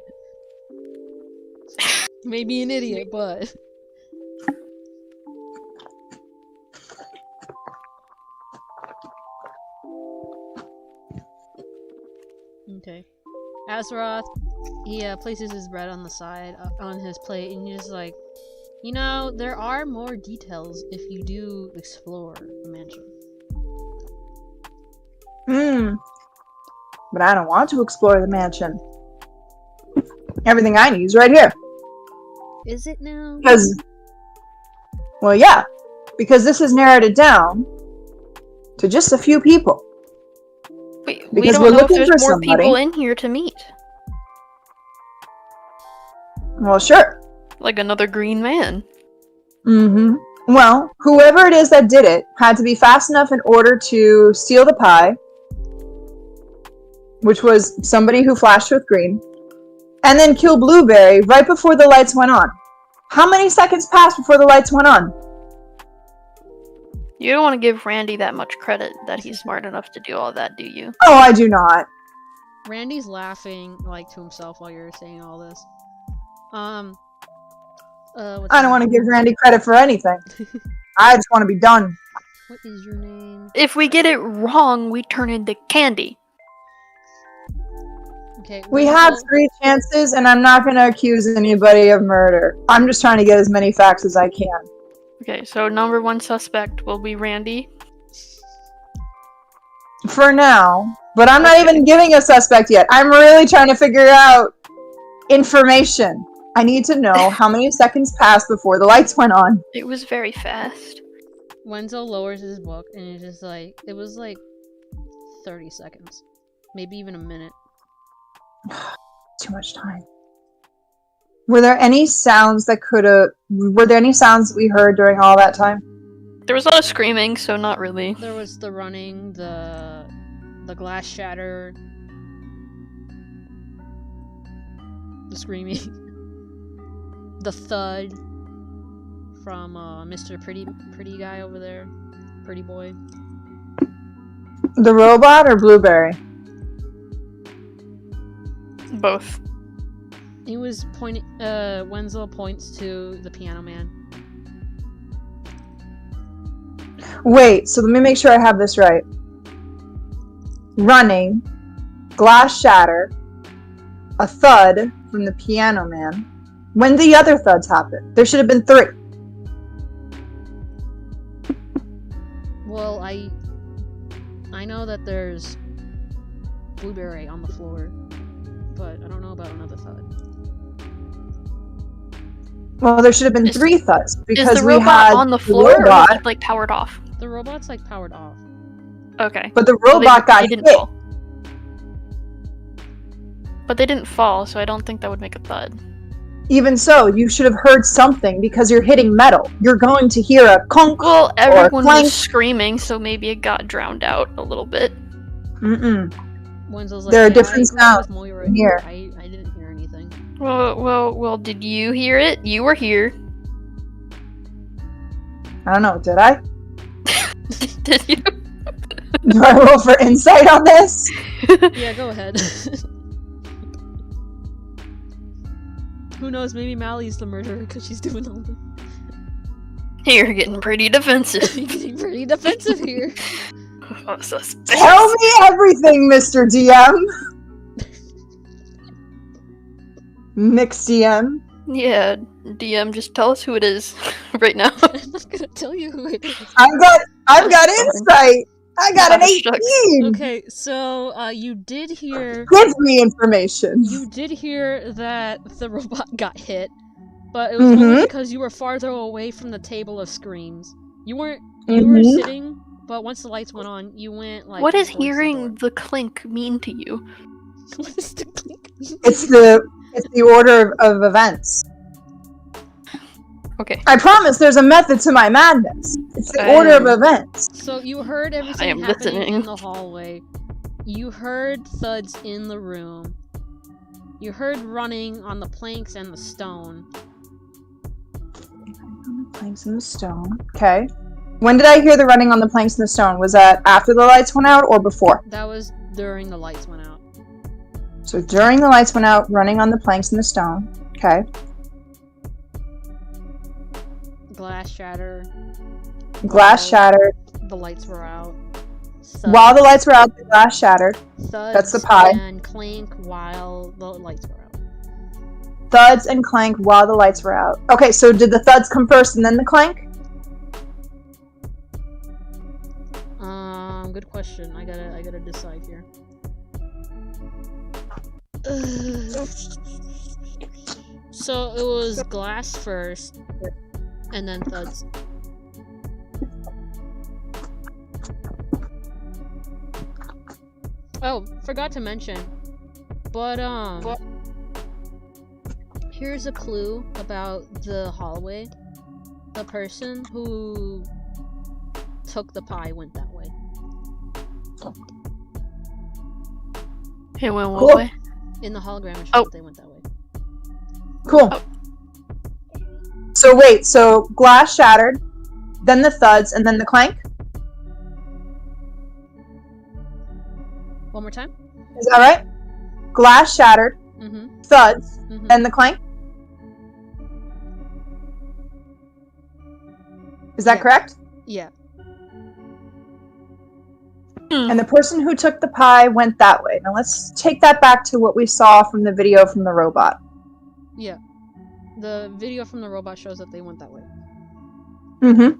Maybe an idiot, but... Okay. Azeroth, he places his bread on the side, on his plate, and he's just like, you know, there are more details if you do explore the mansion. But I don't want to explore the mansion. Everything I need is right here. Is it now? Well, yeah. Because this has narrowed it down to just a few people. We Because don't we're know if looking there's for more somebody. people in here to meet. Well, sure. Like another green man. Well, whoever it is that did it had to be fast enough in order to steal the pie, which was somebody who flashed with green, and then kill Blueberry right before the lights went on. How many seconds passed before the lights went on? You don't want to give Randy that much credit that he's smart enough to do all that, do you? Oh, I do not. Randy's laughing, like, to himself while you're saying all this. I don't want to give Randy credit for anything. I just want to be done. What is your name? If we get it wrong, we turn into candy. Okay. We have 3 chances, and I'm not going to accuse anybody of murder. I'm just trying to get as many facts as I can. Okay, so number 1 suspect will be Randy. For now. But I'm not even giving a suspect yet. I'm really trying to figure out information. I need to know how many seconds passed before the lights went on. It was very fast. Wenzel lowers his book and he's just like, it was like 30 seconds. Maybe even a minute. Too much time. Were there any sounds that we heard during all that time? There was a lot of screaming, so not really. There was the running, the glass shatter, the screaming. the thud from Mr. Pretty guy over there, pretty boy. The robot or Blueberry? Both. He was pointing. Wenzel points to the piano man. Wait, so let me make sure I have this right. Running, glass shatter, a thud from the piano man. When did the other thuds happen? There should have been 3. Well, I know that there's Blueberry on the floor, but I don't know about another thud. Well, there should have been 3 thuds because Is the we robot had on the the floor, or robot, is it like powered off? The robot's like powered off. Okay. but the Well, robot got they didn't hit. fall. But they didn't fall, so I don't think that would make a thud. Even so, you should have heard something because you're hitting metal. You're going to hear a conk. Well, everyone clank. was screaming, so maybe it got drowned out a little bit. Mm-mm. Wenzel's like, There are "Yeah, different I agree sounds with Moira here. I didn't hear anything." Well, did you hear it? You were here. I don't know, did I? Did you? Do I roll for insight on this? Yeah, go ahead. Who knows? Maybe Mally's the murderer because she's doing all the. You're getting pretty defensive. Getting pretty defensive here. Suspicious. Tell me everything, Mr. DM. Mixed DM. Yeah, DM, just tell us who it is right now. I'm not gonna tell you who it is. I've got insight. I got an Oh, 18. shucks. Okay, so you did hear. Give me information. You did hear that the robot got hit, but it was only because you were farther away from the table of screams. You weren't. You were sitting, but once the lights went on, you went like. What does towards the hearing door. the clink mean to you? What is the clink? It's the order of events. Okay. I promise there's a method to my madness. It's the order of events. So you heard everything am happening listening. in the hallway. You heard thuds in the room. You heard running on the planks and the stone. On the planks and the stone. Okay. When did I hear the running on the planks and the stone? Was that after the lights went out or before? That was during the lights went out. So during the lights went out, running on the planks and the stone. Okay. Glass shatter. Glass shattered. The lights were out. While the lights were out, the glass shattered. Thuds That's the pie. And clink while the lights were out. Thuds and clank while the lights were out. Okay, so did the thuds come first and then the clank? Good question. I gotta decide here. So it was glass first, and then thuds. Oh, forgot to mention. But here's a clue about the hallway. The person who took the pie went that way. Hey, went what Cool. way? In the hologram, it shows Oh. that they went that way. Cool. Oh. So wait, so glass shattered, then the thuds, and then the clank? One more time. Is that right? Glass shattered, Mm-hmm. thuds, Mm-hmm. and the clank? Is that Yeah. correct? Yeah. And the person who took the pie went that way. Now let's take that back to what we saw from the video from the robot. Yeah. The video from the robot shows that they went that way. Mm-hmm.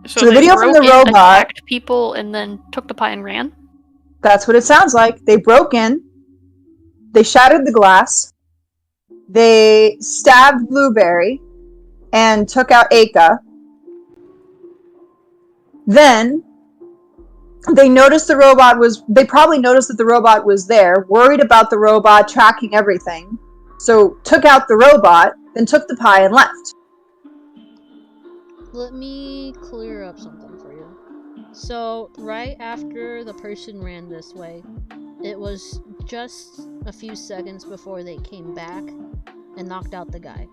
So So the they video from broke the in, robot- attacked people, and then took the pie and ran? That's what it sounds like. They broke in, they shattered the glass, they stabbed Blueberry, and took out Aka. Then they noticed they probably noticed that the robot was there, worried about the robot tracking everything, so took out the robot, then took the pie and left. Let me clear up something for you. So, right after the person ran this way, it was just a few seconds before they came back and knocked out the guy.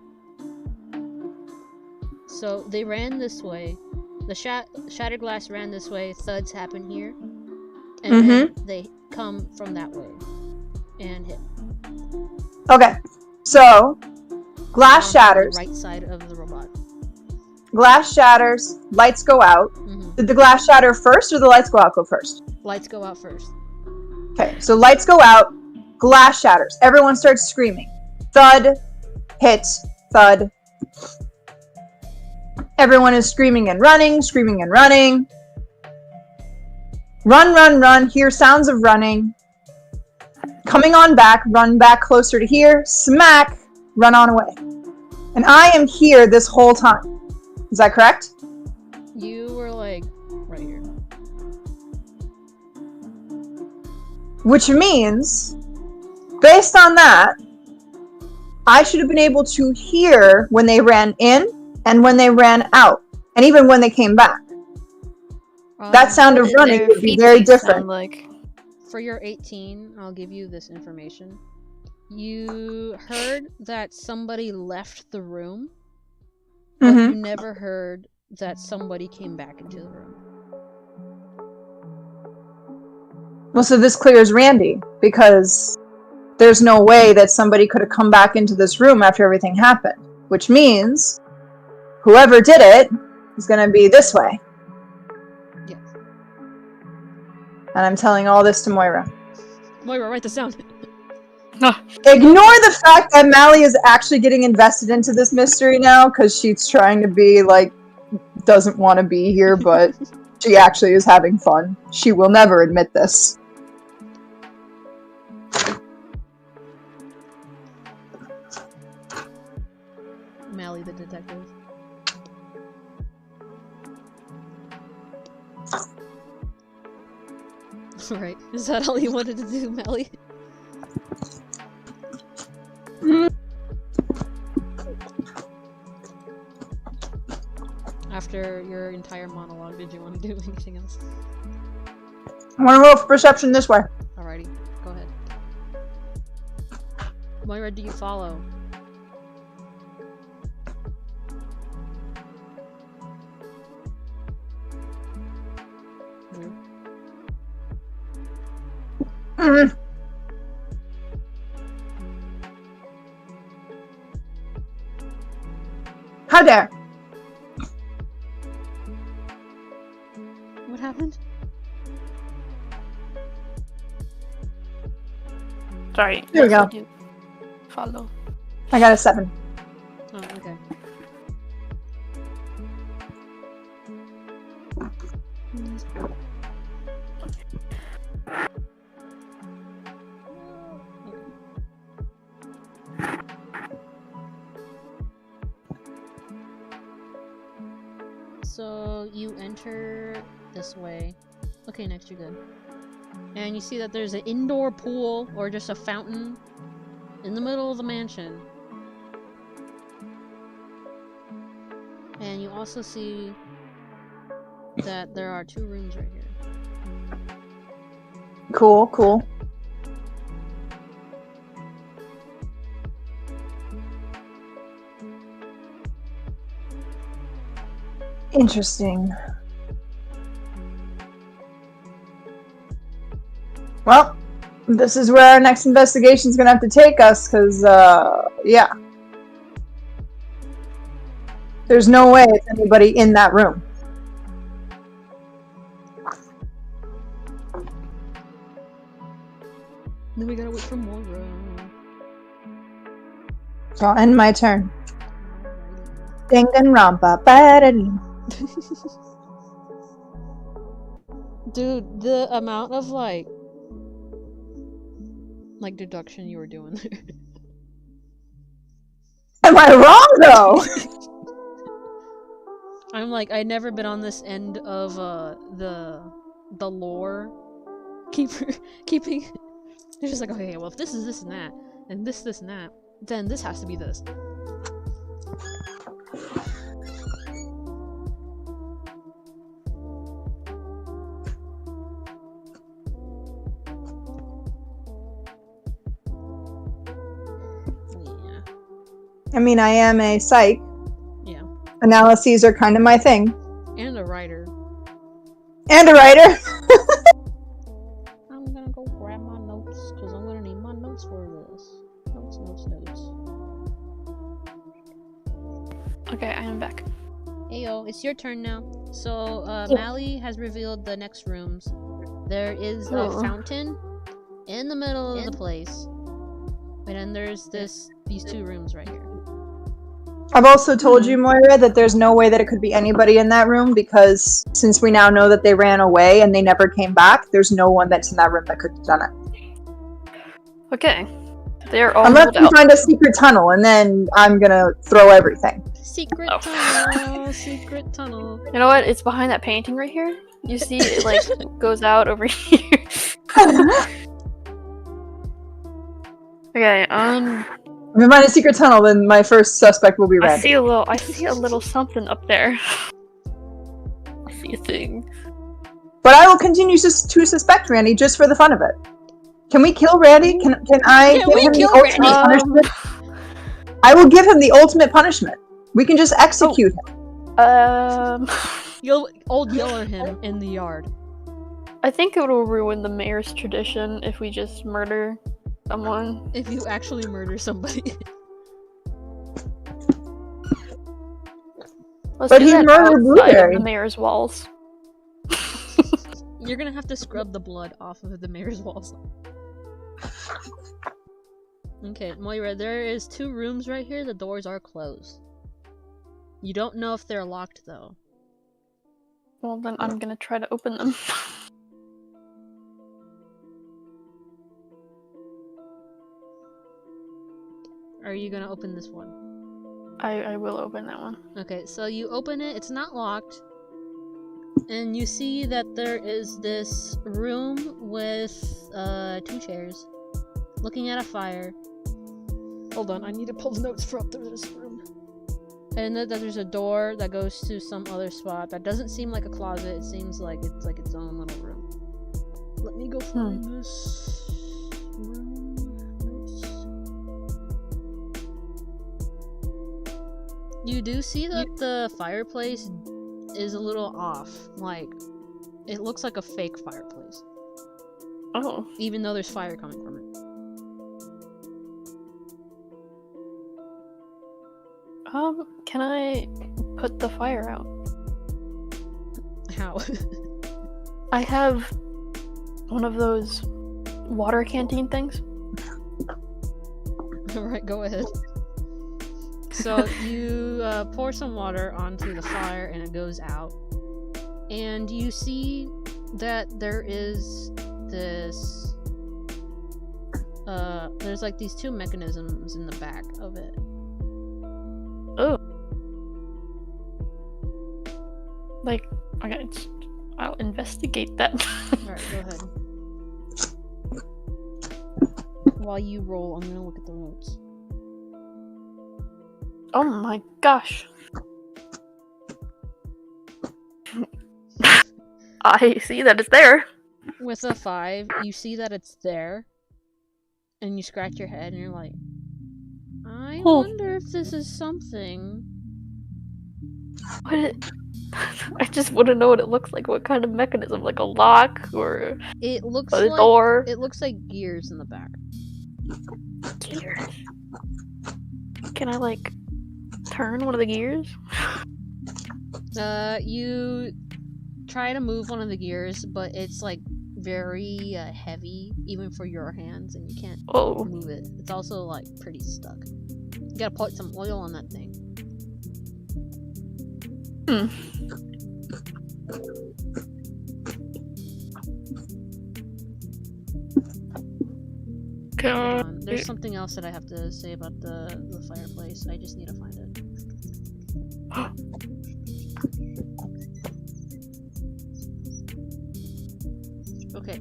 So they ran this way. The shattered glass ran this way. Thuds happen here, and then they come from that way and hit. Okay, so glass shatters. On the right side of the robot. Glass shatters. Lights go out. Mm-hmm. Did the glass shatter first, or the lights go out first? Lights go out first. Okay, so lights go out. Glass shatters. Everyone starts screaming. Thud. Hit. Thud. Everyone is screaming and running, screaming and running. Run, run, run. Hear sounds of running. Coming on back, run back closer to here. Smack, run on away. And I am here this whole time. Is that correct? You were like right here. Which means, based on that, I should have been able to hear when they ran in and when they ran out. And even when they came back. That sound of running would be very different. Like. For your 18, I'll give you this information. You heard that somebody left the room, but you never heard that somebody came back into the room. Well, so this clears Randy, because there's no way that somebody could have come back into this room after everything happened. Which means, whoever did it is going to be this way. Yes. And I'm telling all this to Moira. Moira, write this down. Ignore the fact that Mally is actually getting invested into this mystery now, because she's trying to be, like, doesn't want to be here, but she actually is having fun. She will never admit this. Mally the detective. Right. Is that all you wanted to do, Mally? After your entire monologue, did you want to do anything else? I want to roll for perception this way. Alrighty, go ahead. Moira, do you follow? How dare? What happened? Sorry. There we go. Follow. I got a 7. Oh, okay. So you enter this way. Okay, next you're good. And you see that there's an indoor pool or just a fountain in the middle of the mansion. And you also see that there are 2 rooms right here. Cool, cool. Interesting. Well, this is where our next investigation is going to have to take us, because, yeah. There's no way it's anybody in that room. Then we gotta wait for Moira. So I'll end my turn. Danganronpa. Ba-da-dee. Dude, the amount of like deduction you were doing there. Am I wrong though? I'm like, I'd never been on this end of the lore keeping. They're just like, okay, well if this is this and that, and this and that, then this has to be this. I mean, I am a psych. Yeah. Analyses are kind of my thing. And a writer. And a writer. I'm gonna go grab my notes, because I'm gonna need my notes for this. Notes. Okay, I am back. Ayo, it's your turn now. So, Mally has revealed the next rooms. There is a fountain in the middle of the place. And then there's these two rooms right here. I've also told you, Moira, that there's no way that it could be anybody in that room because since we now know that they ran away and they never came back, there's no one that's in that room that could have done it. Okay. They're all Unless moved we out. find a secret tunnel, and then I'm gonna throw everything. Secret tunnel, secret tunnel. You know what? It's behind that painting right here. You see it like goes out over here. Okay, If we find a secret tunnel, then my first suspect will be I Randy. see a little something up there. I see a thing. But I will continue to suspect Randy just for the fun of it. Can we kill Randy? Can I give him the ultimate punishment? I will give him the ultimate punishment. We can just execute him. You'll old yeller him in the yard. I think it will ruin the mayor's tradition if we just murder someone. If you actually murder somebody. Let's But do he that murdered outside of Blueberry. the mayor's walls. You're gonna have to scrub the blood off of the mayor's walls. Okay, Moira, there is 2 rooms right here. The doors are closed. You don't know if they're locked, though. Well, then I'm gonna try to open them. Are you gonna open this one? I will open that one. Okay, so you open it. It's not locked. And you see that there is this room with 2 chairs, looking at a fire. Hold on, I need to pull the notes from this room. And then there's a door that goes to some other spot that doesn't seem like a closet. It seems like it's like its own little room. Let me go find this room notes. You do see that the fireplace is a little off. Like, it looks like a fake fireplace. Oh. Even though there's fire coming from it. Can I put the fire out? How? I have one of those water canteen things. Alright, go ahead. So you pour some water onto the fire and it goes out. And you see that there is this... there's like these 2 mechanisms in the back of it. Oh. Like, okay, I'll investigate that. Alright, go ahead. While you roll, I'm gonna look at the notes. Oh my gosh. I see that it's there. With a 5, you see that it's there. And you scratch your head and you're like, I wonder if this is something. I just want to know what it looks like. What kind of mechanism? Like a lock or It looks a like door? it looks like gears in the back. Gears. Can I like turn one of the gears? You try to move one of the gears, but it's like very heavy, even for your hands, and you can't move it. It's also like pretty stuck. You gotta put some oil on that thing. There's something else that I have to say about the fireplace. I just need to find it. Okay.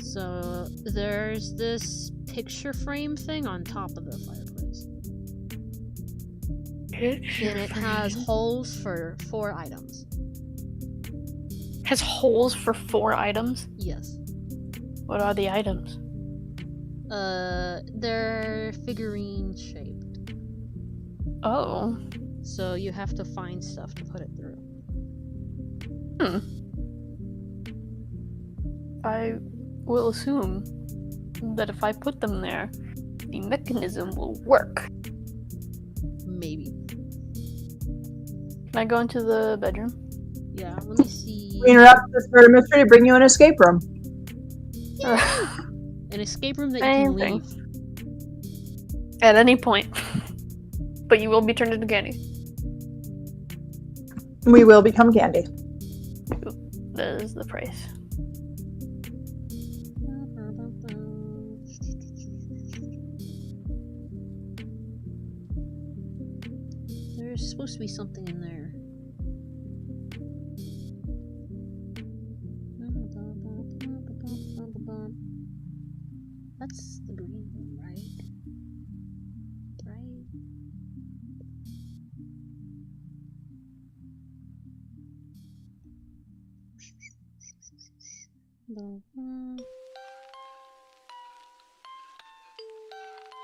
So there's this picture frame thing on top of the fireplace. And it has holes for 4 items. Has holes for 4 items? Yes. What are the items? They're figurine shaped. Oh. So you have to find stuff to put it through. I will assume that if I put them there, the mechanism will work. Maybe. Can I go into the bedroom? Yeah, let me see. We interrupt this murder mystery to bring you an escape room. An escape room that you can Anything. leave. At any point. But you will be turned into candy. We will become candy. That is the price. There's supposed to be something in there. That's the green room, right? Right?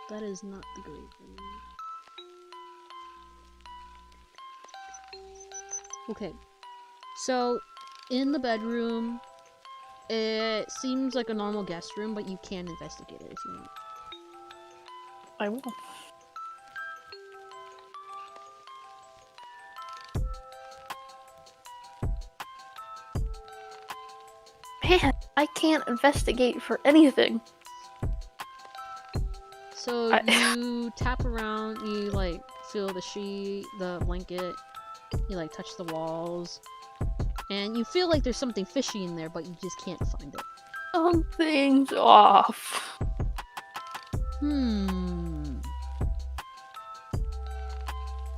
That is not the green room. Okay, so in the bedroom, it seems like a normal guest room, but you can investigate it if you want. I will. Man, I can't investigate for anything. So you tap around, you like feel the sheet, the blanket, you like touch the walls, and you feel like there's something fishy in there, but you just can't find it. Something's off.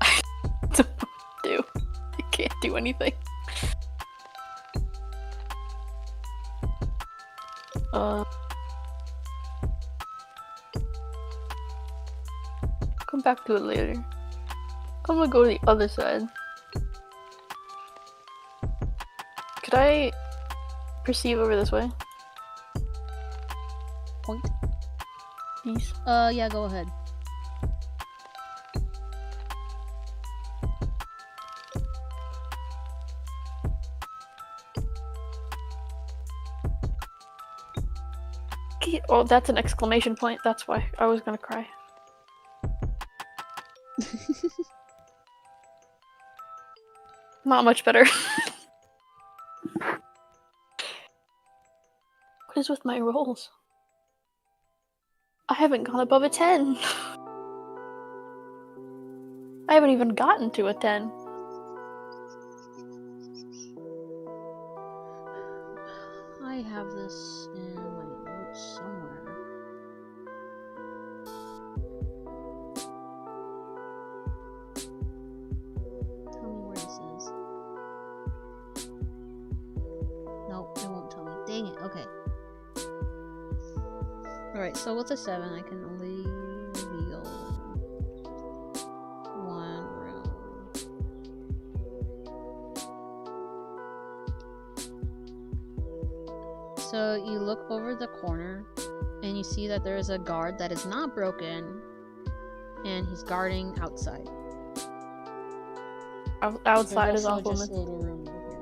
I Do. I can't do anything. Come back to it later. I'm gonna go to the other side. Could I perceive over this way? Point. Please. Yeah, go ahead. Oh, that's an exclamation point. That's why I was gonna cry. Not much better. What is with my rolls? I haven't gone above a 10. I haven't even gotten to a 10. I have this in my notes somewhere. Tell me where this is. Nope, it won't tell me. Dang it, okay. Alright, so with a 7, I can only reveal one room. So you look over the corner, and you see that there is a guard that is not broken, and he's guarding outside. Outside is There's off also just limits. a little room over here.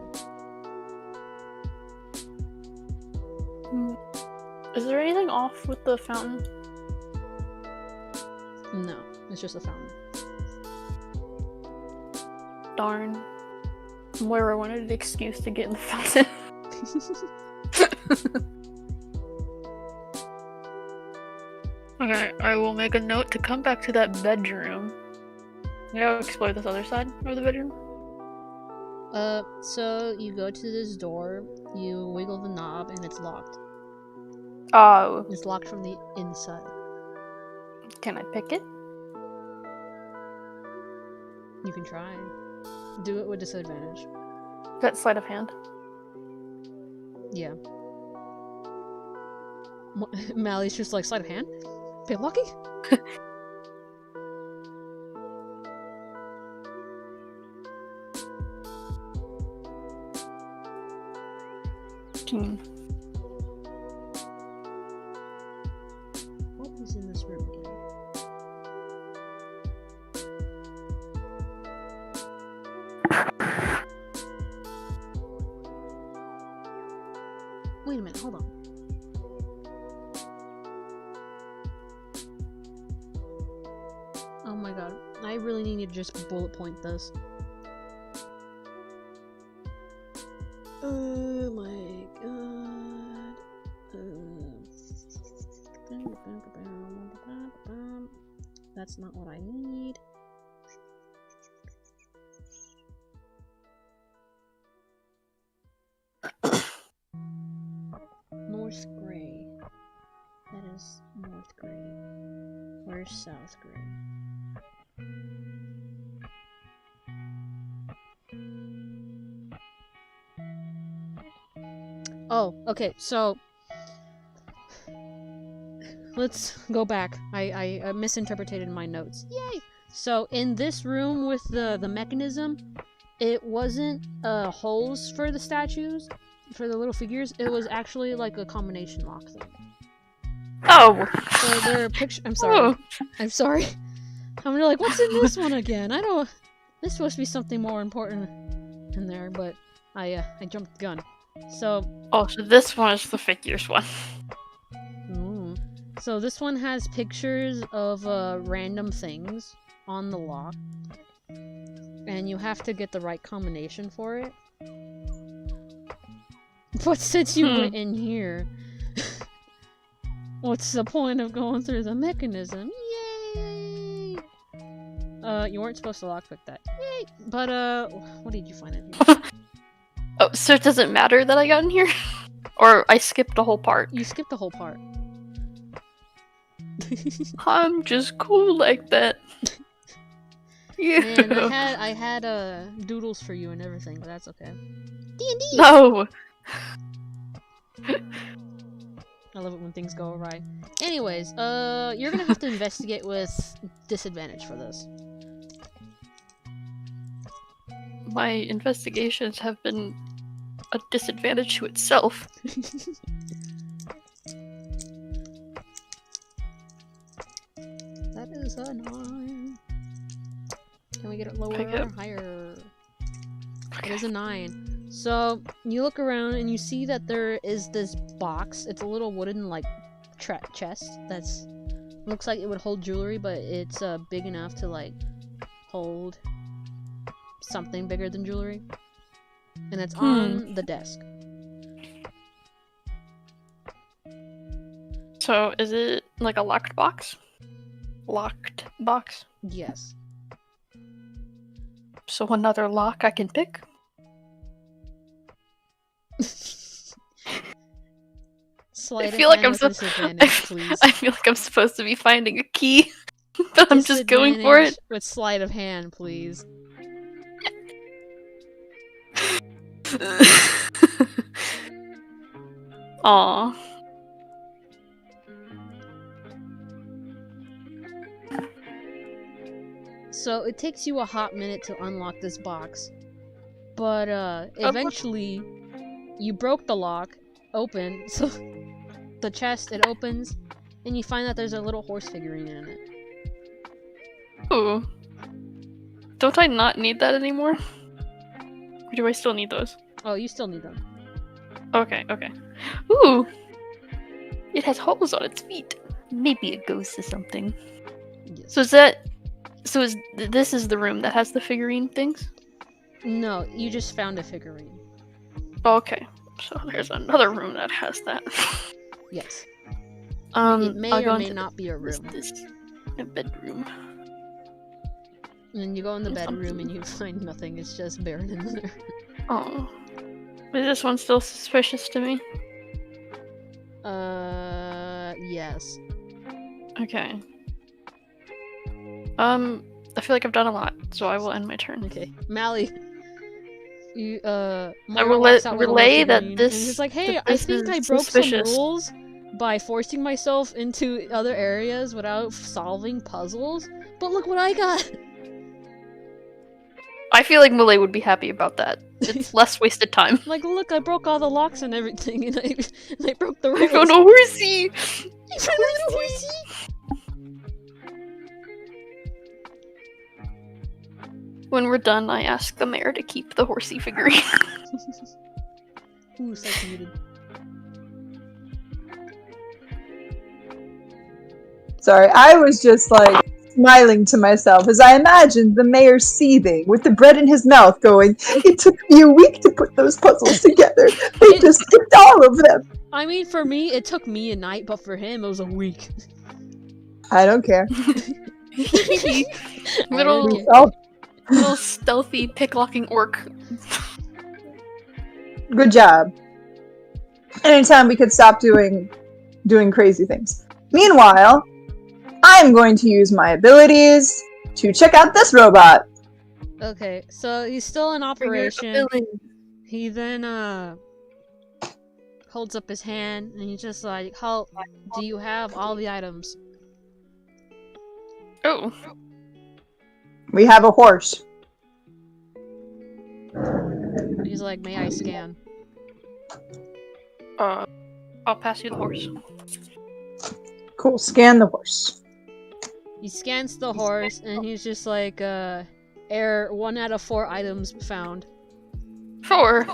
Is there anything off with the fountain? No, it's just a fountain. Darn. Moira wanted an excuse to get in the fountain. Okay, I will make a note to come back to that bedroom. You know, explore this other side of the bedroom. So you go to this door, you wiggle the knob, and it's locked. Oh, It's locked from the inside. can I pick it? You can try. Do it with disadvantage. That sleight of hand. Yeah. Mally's just like, sleight of hand? Feel lucky? What is in this room again? Wait a minute, hold on. Oh my god, I really need to just bullet point this. Oh my god. That's not what I need. North Gray. That is North Gray. Where's South Gray? Oh, okay, so let's go back. I misinterpreted my notes. Yay! So in this room with the mechanism, it wasn't holes for the statues, for the little figures. It was actually like a combination lock thing. Oh. So there are pictures. I'm sorry. Oh. I'm sorry. I'm like, what's in this one again? I don't. There's supposed to be something more important in there, but I jumped the gun. So. Oh, so this one is the figures one. Ooh. So this one has pictures of random things on the lock, and you have to get the right combination for it. But since you went in here, what's the point of going through the mechanism? Yay! You weren't supposed to lockpick that. Yay! But what did you find in here? Oh, so it doesn't matter that I got in here? Or I skipped a whole part? You skipped the whole part. I'm just cool like that. Yeah. Man, I had doodles for you and everything, but that's okay. D&D! No! I love it when things go awry. Anyways, you're gonna have to investigate with disadvantage for this. My investigations have been a disadvantage to itself. That is a 9. Can we get it lower Pick it or up. higher? It is a 9. So, you look around and you see that there is this box. It's a little wooden, like, chest that's... looks like it would hold jewelry, but it's big enough to, like, hold something bigger than jewelry. And it's on the desk. So, is it like a locked box? Locked box? Yes. So another lock I can pick? Sleight I feel of like hand I'm with so disadvantage, please. I feel like I'm supposed to be finding a key, but I'm just going for it. Disadvantage with sleight of hand, please. Aww. So it takes you a hot minute to unlock this box, but eventually you broke the lock open, so the chest, it opens, and you find that there's a little horse figurine in it. Ooh. Don't I not need that anymore? Or do I still need those? Oh, you still need them. Okay, okay. Ooh! It has holes on its feet. Maybe it goes to something. Yes. So this is the room that has the figurine things? No, you just found a figurine. Okay. So there's another room that has that. Yes. It It may or may not be a room. This a bedroom. And then you go in the There's bedroom something. and you find nothing, it's just barren in there. Oh. Is this one still suspicious to me? Yes. Okay. I feel like I've done a lot, so I will end my turn. Okay. Mally. You, I Moira will walks out with a little relay that figurine, this- and he's like, hey, that I this think I is broke suspicious." some rules by forcing myself into other areas without solving puzzles, but look what I got! I feel like Malay would be happy about that. It's less wasted time. Like, look, I broke all the locks and everything, and I broke the I rules. found a horsey! You found a little horsey! When we're done, I ask the mayor to keep the horsey figurine. Ooh, psych muted. Sorry, I was just like smiling to myself as I imagined the mayor seething with the bread in his mouth going, it took me a week to put those puzzles together. They just skipped all of them. I mean, for me, it took me a night, but for him, it was a week. I don't care. little, Okay. little stealthy picklocking orc. Good job. Anytime we could stop doing crazy things. Meanwhile, I'm going to use my abilities to check out this robot. Okay, so he's still in operation. He then holds up his hand and he's just like, "How do you have all the items?" Oh. We have a horse. He's like, "May I scan?" I'll pass you the horse. Cool, scan the horse. He scans the horse and he's just like, error, 1 out of 4 items found. 4.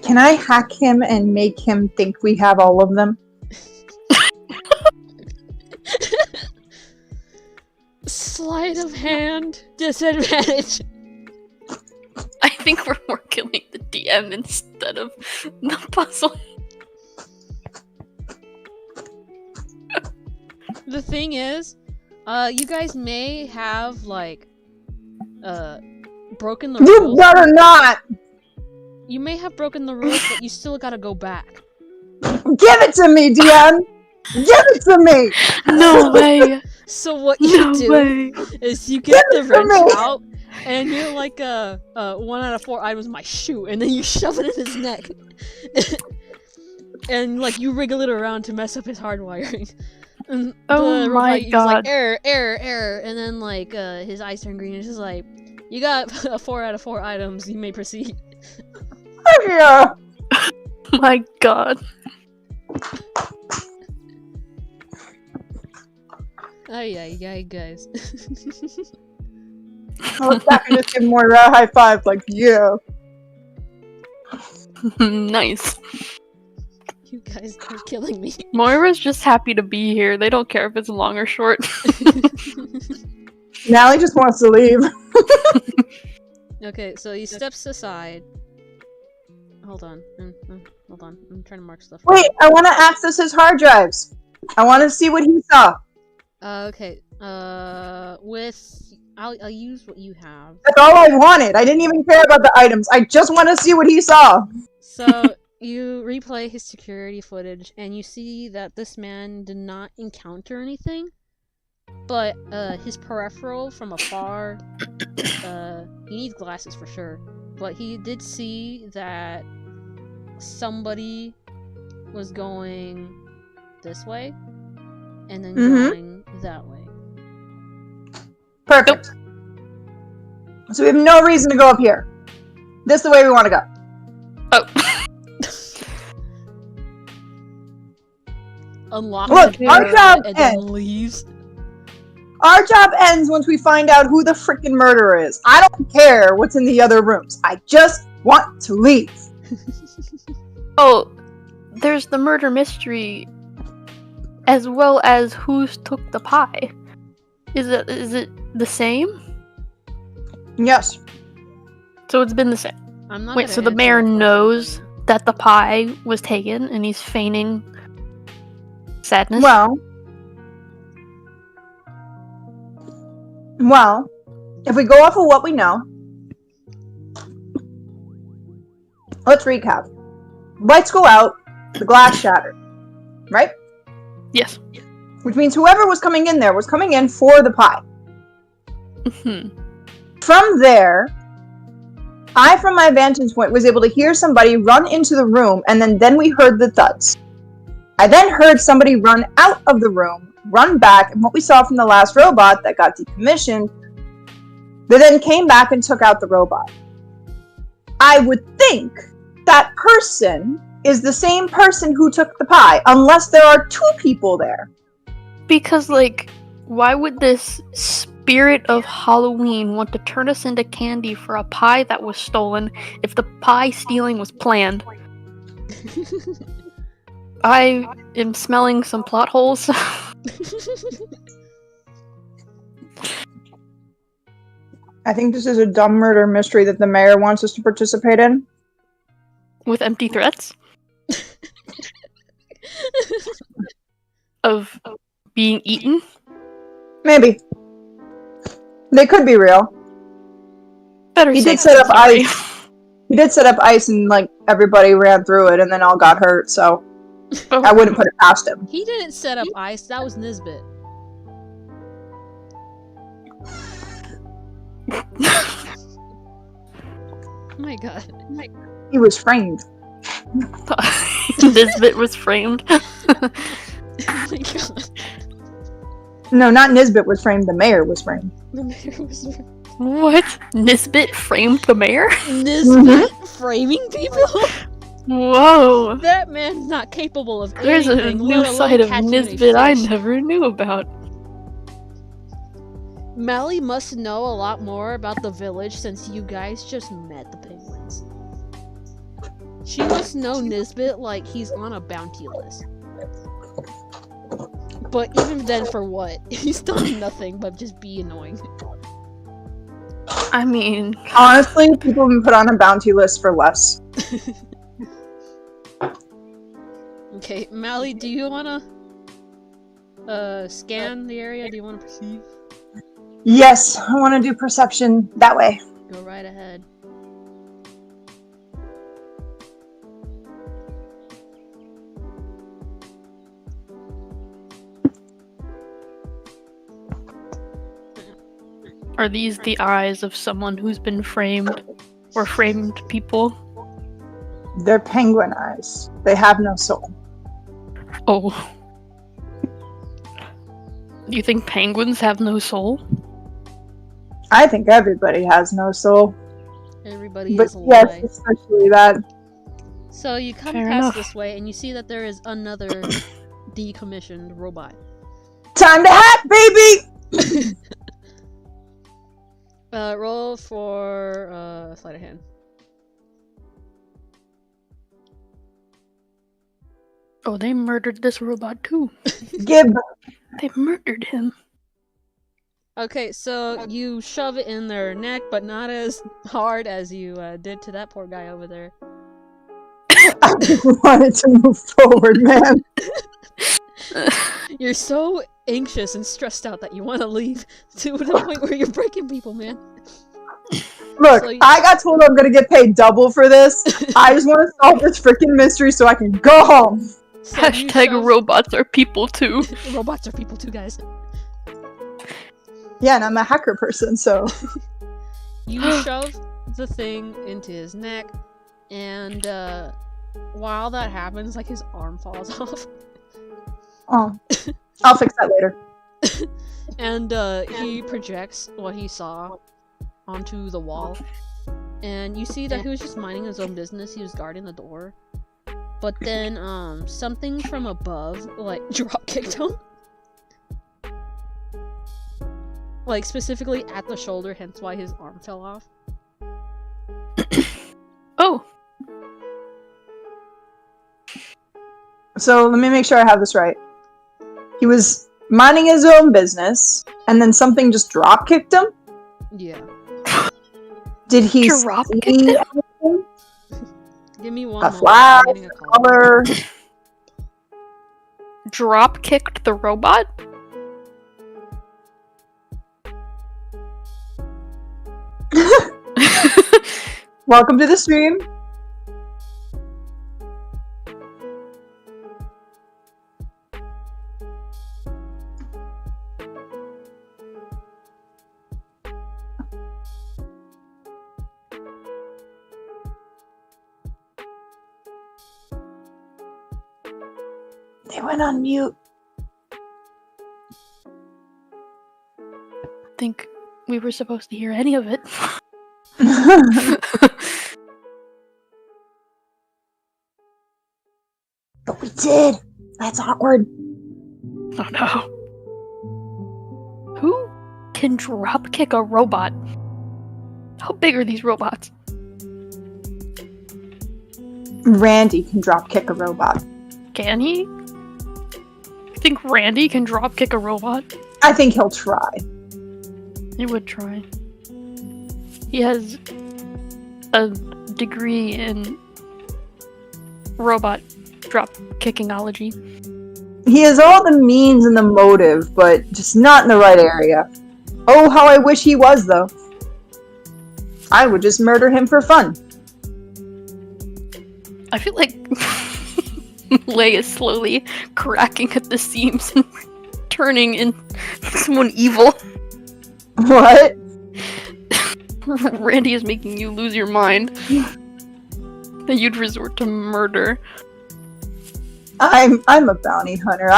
Can I hack him and make him think we have all of them? Sleight of hand, disadvantage. I think we're more killing the DM instead of the puzzle. The thing is, you guys may have, like, broken the You rules. better not! You may have broken the rules, but you still gotta go back. Give it to me, DM! Give it to me! No way! So what you do way! is you get the Give it to wrench me! out, and you're like, 1 out of 4 items my shoe, and then you shove it in his neck. And, like, you wriggle it around to mess up his hardwiring. And Oh the my robot, he's like, God. error, error, error, and then, like, his eyes turn green, and it's just like, you got 4 out of 4 items, you may proceed. Yeah. My god. Ay, guys. I look back and just give Moira a high five, like, yeah. Nice. You guys are killing me. Moira's just happy to be here. They don't care if it's long or short. Nally just wants to leave. Okay, so he steps aside. Hold on. Hold on. I'm trying to mark stuff. Wait, I want to access his hard drives. I want to see what he saw. Okay. I'll use what you have. That's all I wanted. I didn't even care about the items. I just want to see what he saw. So you replay his security footage, and you see that this man did not encounter anything, but his peripheral from afar. He needs glasses for sure, but he did see that somebody was going this way, and then going that way. Perfect. So we have no reason to go up here. This is the way we want to go. Oh. Unlock Look, the our door job and then ends. leaves. Our job ends once we find out who the freaking murderer is. I don't care what's in the other rooms. I just want to leave. Oh, there's the murder mystery, as well as who's took the pie. Is it the same? Yes. So it's been the same. I'm not Wait, gonna so the answer mayor that question. knows that the pie was taken, and he's feigning sadness. Well, if we go off of what we know, let's recap. Lights go out, the glass shattered, right? Yes. Which means whoever was coming in there was coming in for the pie. Mhm. From there, I, from my vantage point, was able to hear somebody run into the room, and then we heard the thuds. I then heard somebody run out of the room, run back, and what we saw from the last robot that got decommissioned, they then came back and took out the robot. I would think that person is the same person who took the pie, unless there are 2 people there. Because, like, why would this spirit of Halloween want to turn us into candy for a pie that was stolen if the pie stealing was planned? I am smelling some plot holes. I think this is a dumb murder mystery that the mayor wants us to participate in. With empty threats? Of being eaten? Maybe. They could be real. Better He safe did set than up sorry. ice. He did set up ice and, like, everybody ran through it and then all got hurt, so Oh. I wouldn't put it past him. He didn't set up ice. That was Nisbet. Oh my god. He was framed. This bit was framed. Oh my god. No, not Nisbet was framed, the mayor was framed. The mayor was What? Nisbet framed the mayor? Nisbet framing people? Whoa! That man's not capable of There's a anything. new let alone side of catching a Nisbet I fish. never knew about. Mally must know a lot more about the village since you guys just met the penguins. She must know Nisbet like he's on a bounty list. But even then, for what? He's done nothing but just be annoying. I mean, Honestly, people have been put on a bounty list for less. Okay, Mally, do you wanna scan the area? Do you wanna perceive? Yes, I want to do perception that way. Go right ahead. are these the eyes of someone who's been framed? Or framed people? They're penguin eyes. They have no soul. Oh. Do you think penguins have no soul? I think everybody has no soul. Everybody But is a yes, lie. especially that. So you come Fair past enough. this way and you see that there is another decommissioned robot. Time to hack, baby! Roll for sleight of hand. Oh, they murdered this robot too. Gib. They murdered him. Okay, so you shove it in their neck, but not as hard as you did to that poor guy over there. I just wanted to move forward, man. You're so anxious and stressed out that you want to leave to the point where you're breaking people, man. Look, So you- I got told I'm gonna get paid double for this. I just want to solve this freaking mystery so I can go home. So you Hashtag shove- robots are people too. Robots are people too, guys. Yeah, and I'm a hacker person, so. You shove the thing into his neck, and while that happens, like his arm falls off, Oh. I'll fix that later. and he projects what he saw onto the wall, and you see that he was just minding his own business. He was guarding the door, but then something from above like drop kicked him. Like, specifically at the shoulder, hence why his arm fell off. Oh, So let me make sure I have this right. He was minding his own business, and then something just drop kicked him? Yeah. Did he Drop see kicked him? anything? Give me one A moment, flash, I'm getting a call. color? drop kicked the robot? Welcome to the stream. They went on mute. Think we were supposed to hear any of it. But we did. That's awkward. Oh no. Who can drop kick a robot? How big are these robots? Randy can drop kick a robot. Can he? Think Randy can dropkick a robot? I think he'll try. He would try. He has a degree in robot drop-kickingology. He has all the means and the motive, but just not in the right area. Oh, how I wish he was, though. I would just murder him for fun. I feel like Lei is slowly cracking at the seams and turning into someone evil. What? Randy is making you lose your mind. That you'd resort to murder. I'm a bounty hunter.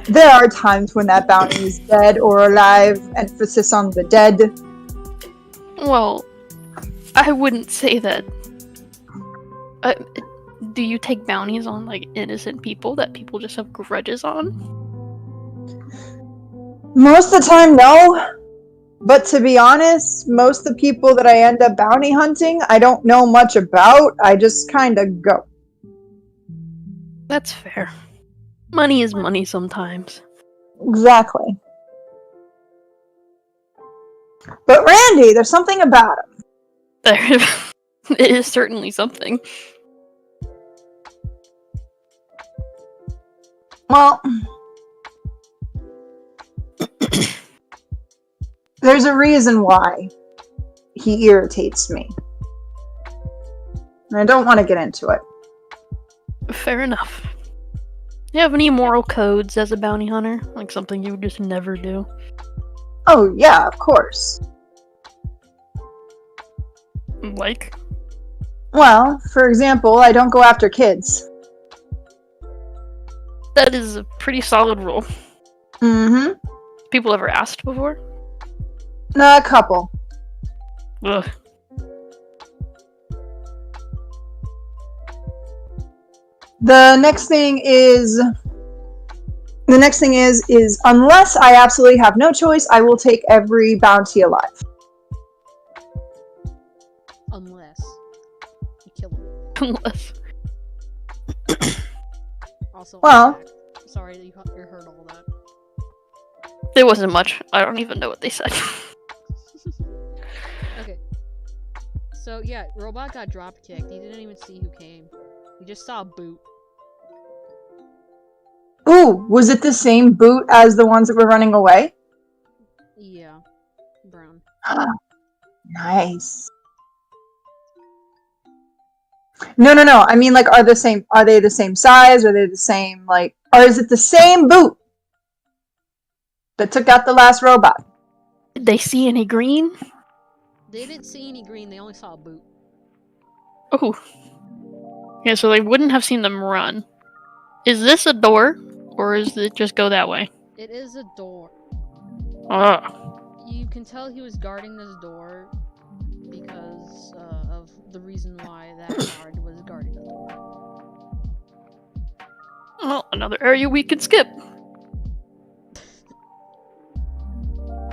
There are times when that bounty is dead or alive. Emphasis on the dead. Well, I wouldn't say that. Do you take bounties on, like, innocent people that people just have grudges on? Most of the time, no. But to be honest, most of the people that I end up bounty hunting, I don't know much about. I just kind of go. That's fair. Money is money sometimes. Exactly. But Randy, there's something about him. It is certainly something. Well, there's a reason why he irritates me. And I don't want to get into it. Fair enough. You have any moral codes as a bounty hunter? Like something you would just never do? Oh, yeah, of course. Like? Well, for example, I don't go after kids. That is a pretty solid rule. Mm-hmm. People ever asked before? A couple. Ugh. The next thing is unless I absolutely have no choice, I will take every bounty alive. Unless you kill him. Unless. Also, Well. sorry that you heard all that. There wasn't much. I don't even know what they said. Okay. So yeah, robot got drop kicked. He didn't even see who came. He just saw a boot. Ooh, was it the same boot as the ones that were running away? Yeah, brown. Nice. No. I mean, like, are they the same size? Are they the same, like, or is it the same boot that took out the last robot? Did they see any green? They didn't see any green. They only saw a boot. Oh. Yeah, so they wouldn't have seen them run. Is this a door? Or is it just go that way? It is a door. Ah. You can tell he was guarding this door because of the reason why that guard was guarding the door. Well, another area we could skip.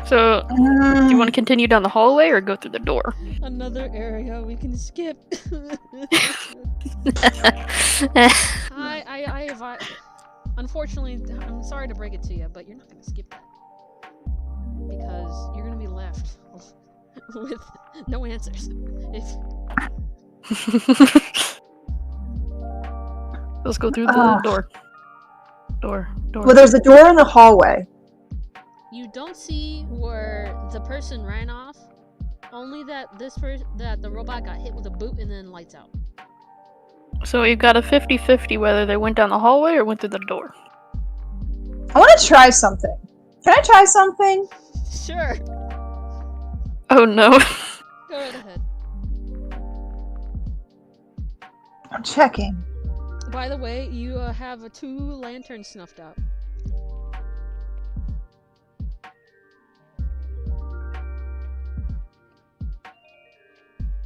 So, do you want to continue down the hallway or go through the door? Another area we can skip. Unfortunately, I'm sorry to break it to you, but you're not gonna skip that because you're gonna be left with no answers. Let's go through the door. Door. Well, there's a door in the hallway. You don't see where the person ran off. Only that that the robot got hit with a boot and then lights out. So we've got a 50-50 whether they went down the hallway or went through the door. I want to try something. Can I try something? Sure. Oh no. Go right ahead. I'm checking. By the way, you have 2 lanterns snuffed out.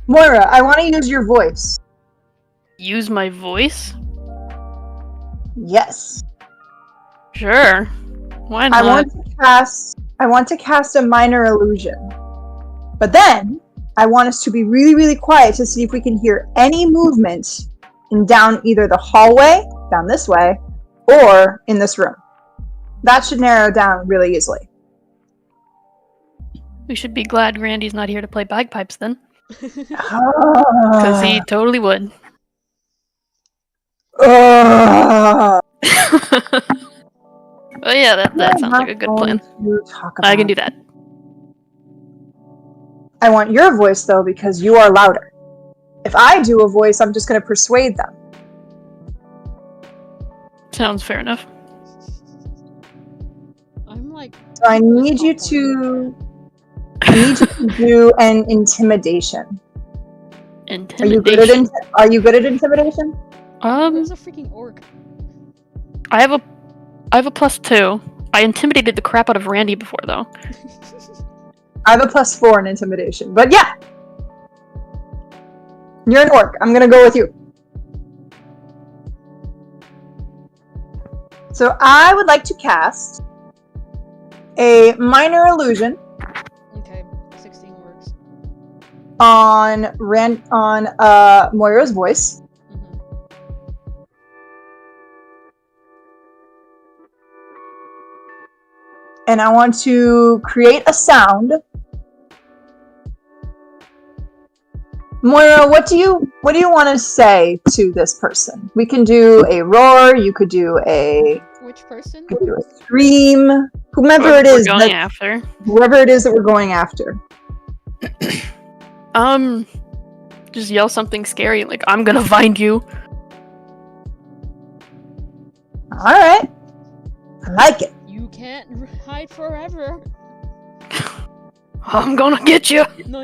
Moira, I want to use your voice. Use my voice? Yes. Sure. Why not? I want to cast a minor illusion. But then, I want us to be really, really quiet to see if we can hear any movement in down either the hallway down this way, or in this room. That should narrow it down really easily. We should be glad Randy's not here to play bagpipes then. Because Because he totally would. Oh yeah, that sounds like a good plan. I can do that. I want your voice, though, because you are louder. If I do a voice, I'm just going to persuade them. Sounds fair enough. I'm like. So I need you to do an intimidation. Intimidation. Are you good at intimidation? There's a freaking orc. I have a +2. I intimidated the crap out of Randy before, though. I have a +4 in intimidation, but yeah! You're an orc. I'm gonna go with you. So I would like to cast a minor illusion Okay, 16 works. on Moira's voice. And I want to create a sound. Moira, what do you want to say to this person? We can do a roar. You could do a Which person? You could do a scream. Whoever it is we're going after. Whoever it is that we're going after. Just yell something scary, like I'm gonna find you. All right, I like it. You can't hide forever. I'm gonna get you. No.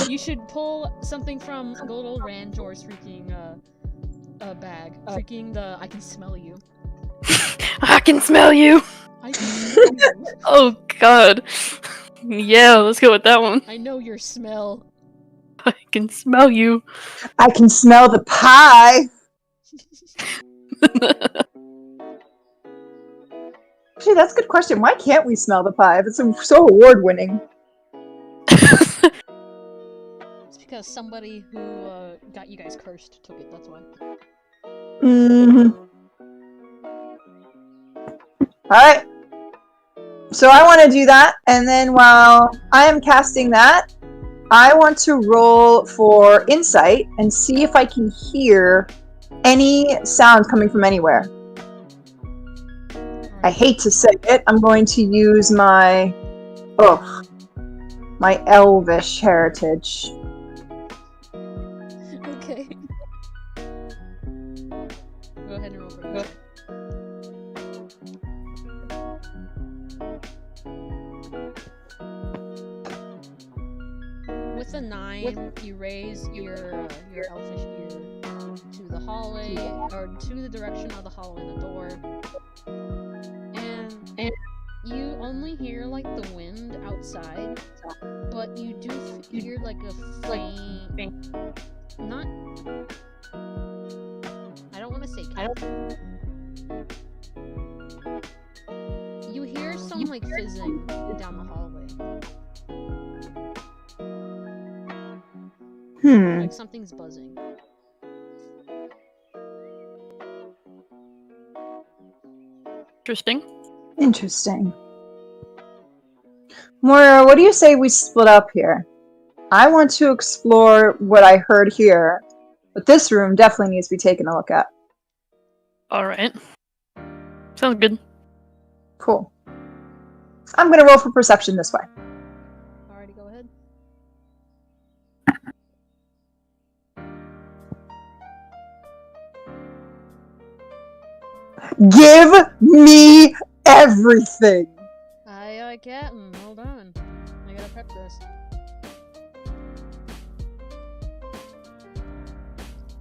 You should pull something from good old Ranjor's freaking bag. Freaking the I can smell you. I can smell you. I can smell you. Oh god. Yeah, let's go with that one. I know your smell. I can smell you. I can smell the pie. Actually, that's a good question. Why can't we smell the pie if it's so award-winning? It's because somebody who got you guys cursed took it, that's why. Mm-hmm. Alright. So I want to do that, and then while I am casting that, I want to roll for insight and see if I can hear any sound coming from anywhere. I hate to say it, I'm going to use my elvish heritage. Okay. Go ahead and roll for it. With a 9, you raise your elfish ear to the hallway, or to the direction of the hallway and the door, and you only hear like the wind outside, but you do hear like a faint, not, I don't want to say you hear some like fizzing down the hallway. Like something's buzzing. Interesting. Moira, what do you say we split up here? I want to explore what I heard here, but this room definitely needs to be taken a look at. Alright. Sounds good. Cool. I'm gonna roll for perception this way. Alrighty, go ahead. Give me everything! Aye, Captain. Hold on. I gotta prep this.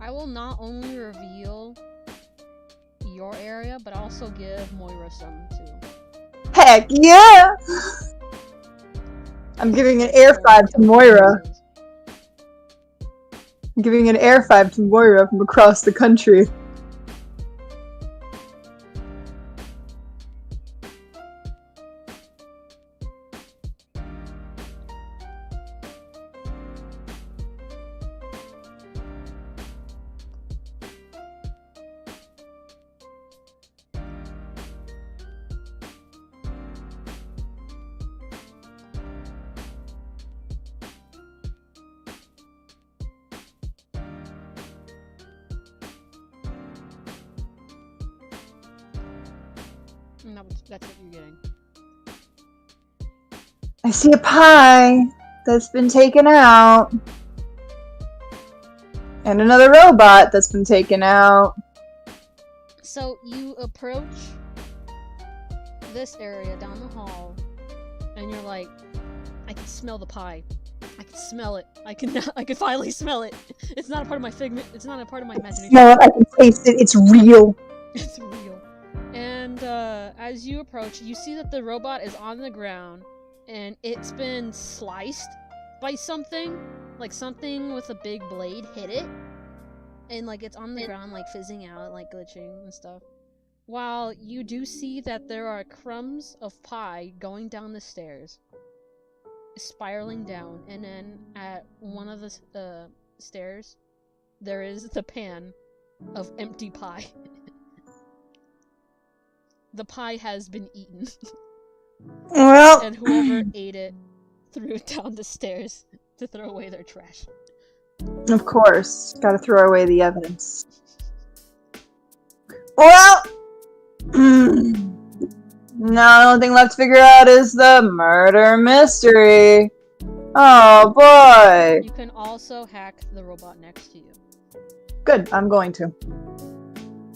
I will not only reveal your area, but also give Moira some too. Heck yeah! I'm giving an air 5 to Moira. I'm giving an air 5 to Moira from across the country. No, that's what you're getting. I see a pie that's been taken out. And another robot that's been taken out. So you approach this area down the hall, and you're like, I can smell the pie. I can smell it. I can finally smell it. It's not a part of my figment. It's not a part of my imagination. No, I can taste it. It's real. It's real. And as you approach, you see that the robot is on the ground, and it's been sliced by something. Like something with a big blade hit it. And like it's on the ground, like fizzing out, like glitching and stuff. While you do see that there are crumbs of pie going down the stairs. Spiraling down, and then at one of the stairs, there is the pan of empty pie. The pie has been eaten. Well, And whoever ate it threw it down the stairs to throw away their trash. of course. Gotta throw away the evidence. Well, now the only thing left to figure out is the murder mystery. Oh boy. You can also hack the robot next to you. Good, I'm going to.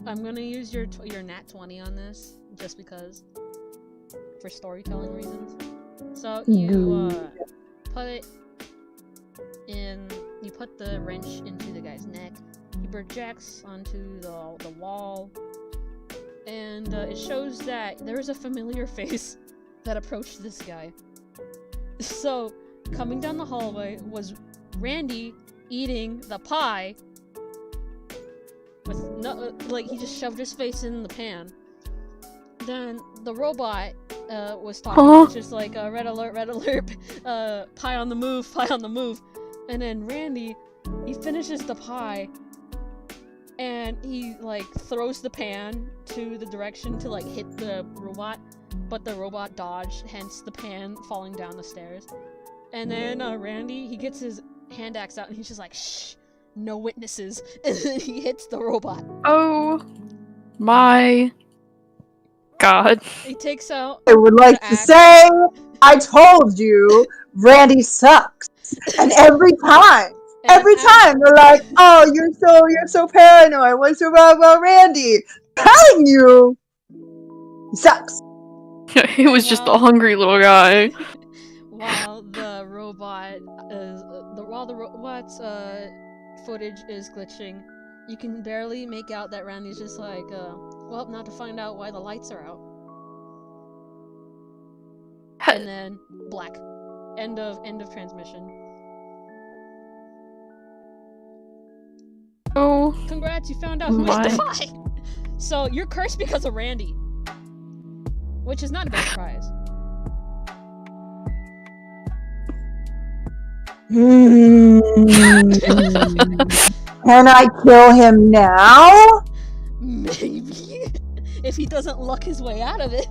I'm gonna use your nat 20 on this, just because. For storytelling reasons. So you put it in. You put the wrench into the guy's neck. He projects onto the wall, and it shows that there is a familiar face that approached this guy. So coming down the hallway was Randy eating the pie. With no, like he just shoved his face in the pan. Then the robot was talking, just like red alert, pie on the move, pie on the move. And then Randy, he finishes the pie, and he like throws the pan to the direction to like hit the robot, but the robot dodged, hence the pan falling down the stairs. And then Randy, he gets his hand axe out, and he's just like, shh, no witnesses. And then he hits the robot. Oh my god. He takes out. I would like the to axe. say, I told you, Randy sucks. And every time they're like, oh, you're so paranoid. What's so bad about Randy? Telling you, he sucks. He was just a hungry little guy. While the robot is while the robot's footage is glitching, you can barely make out that Randy's just like, well, now to find out why the lights are out. And then black. End of transmission. Oh Congrats, you found out who my. is the pie. So you're cursed because of Randy, which is not a big surprise. Can I kill him now? Maybe. If he doesn't luck his way out of it.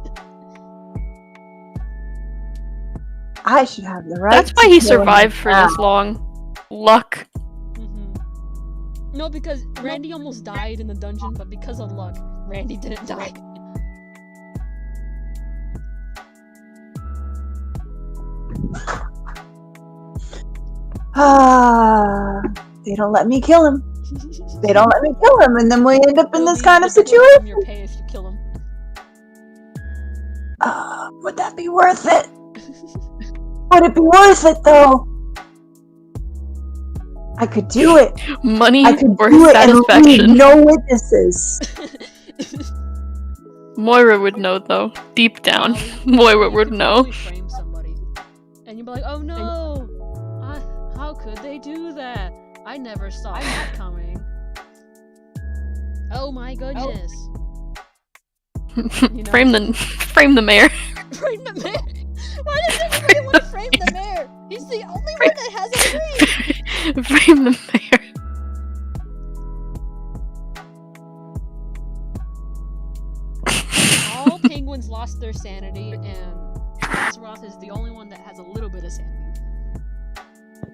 I should have the right. That's why to he kill him survived for now. this long. Luck. No, because Randy almost died in the dungeon, but because of luck, Randy didn't die. They don't let me kill him. They don't let me kill him, and then we end up in It'll this be kind of double from situation. your pay if you kill him. Would that be worth it? Would it be worth it, though? I could do it. Money I could or do it and satisfaction. leave no witnesses. Moira would know, though. Deep down, Well, Moira you would could know. probably frame somebody, and you'd be like, "Oh no! How could they do that? I never saw that coming. Oh my goodness!" You know? Frame the mayor. Frame the mayor. Why does everybody want to frame the mayor? He's the only one that has a frame. Frame the mayor. All penguins lost their sanity, and Azeroth is the only one that has a little bit of sanity.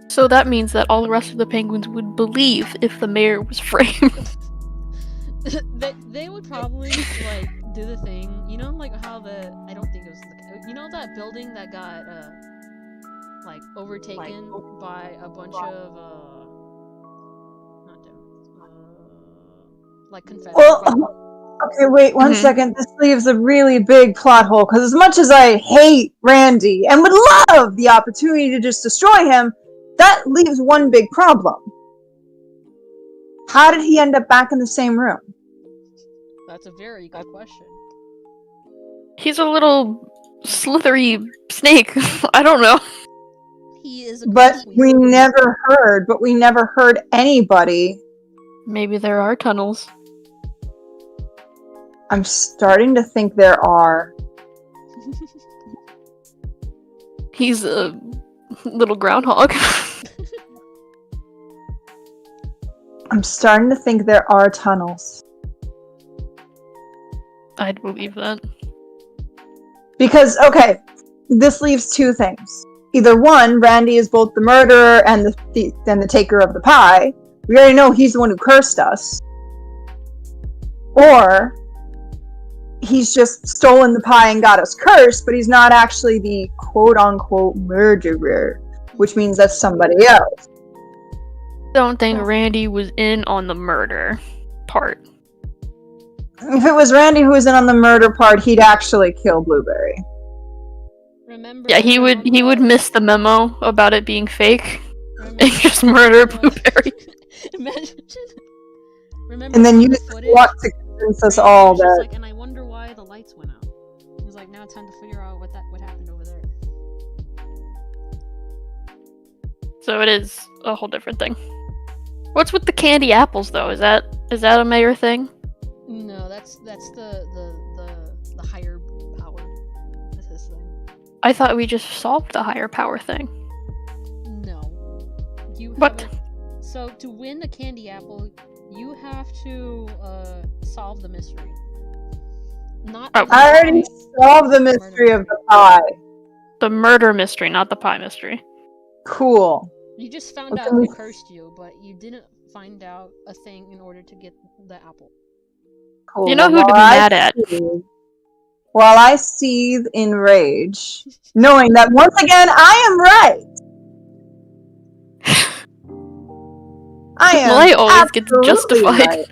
So that means that all the rest of the penguins would believe if the mayor was framed. They would probably like do the thing. You know, like how I don't think it was you know that building that got like overtaken by a bunch of not them, like Confederate. Well, okay, wait one second. This leaves a really big plot hole because as much as I hate Randy and would love the opportunity to just destroy him, that leaves one big problem. How did he end up back in the same room? That's a very good question. He's a little slithery snake. I don't know. He is a But we weasel. never heard anybody. Maybe there are tunnels. I'm starting to think there are. He's a little groundhog. I'm starting to think there are tunnels. I'd believe that. Because, okay, this leaves two things. Either one, Randy is both the murderer and the taker of the pie. We already know he's the one who cursed us. Or he's just stolen the pie and got us cursed, but he's not actually the quote-unquote murderer, which means that's somebody else. Don't think Randy was in on the murder part. If it was Randy who was in on the murder part, he'd actually kill Blueberry. Remember? Yeah, he would miss the memo about it being fake and just murder Blueberry. Imagine. Remember? And then in the use footage, what to convince us Randy all was just that. like, and I wonder why the lights went out. He's like, now it's time to figure out what happened over there. So it is a whole different thing. What's with the candy apples though? Is that a mayor thing? No, that's the higher power. That's his thing. I thought we just solved the higher power thing. No. You What? have so to win a candy apple, you have to solve the mystery. Not Oh. the I already pie. solved the mystery of the pie. The murder mystery, not the pie mystery. Cool. You just found Okay. out who cursed you, but you didn't find out a thing in order to get the apple. Cool. You know who to be While mad at. While I seethe in rage, knowing that once again I am right. I am. Malay always gets absolutely justified. right.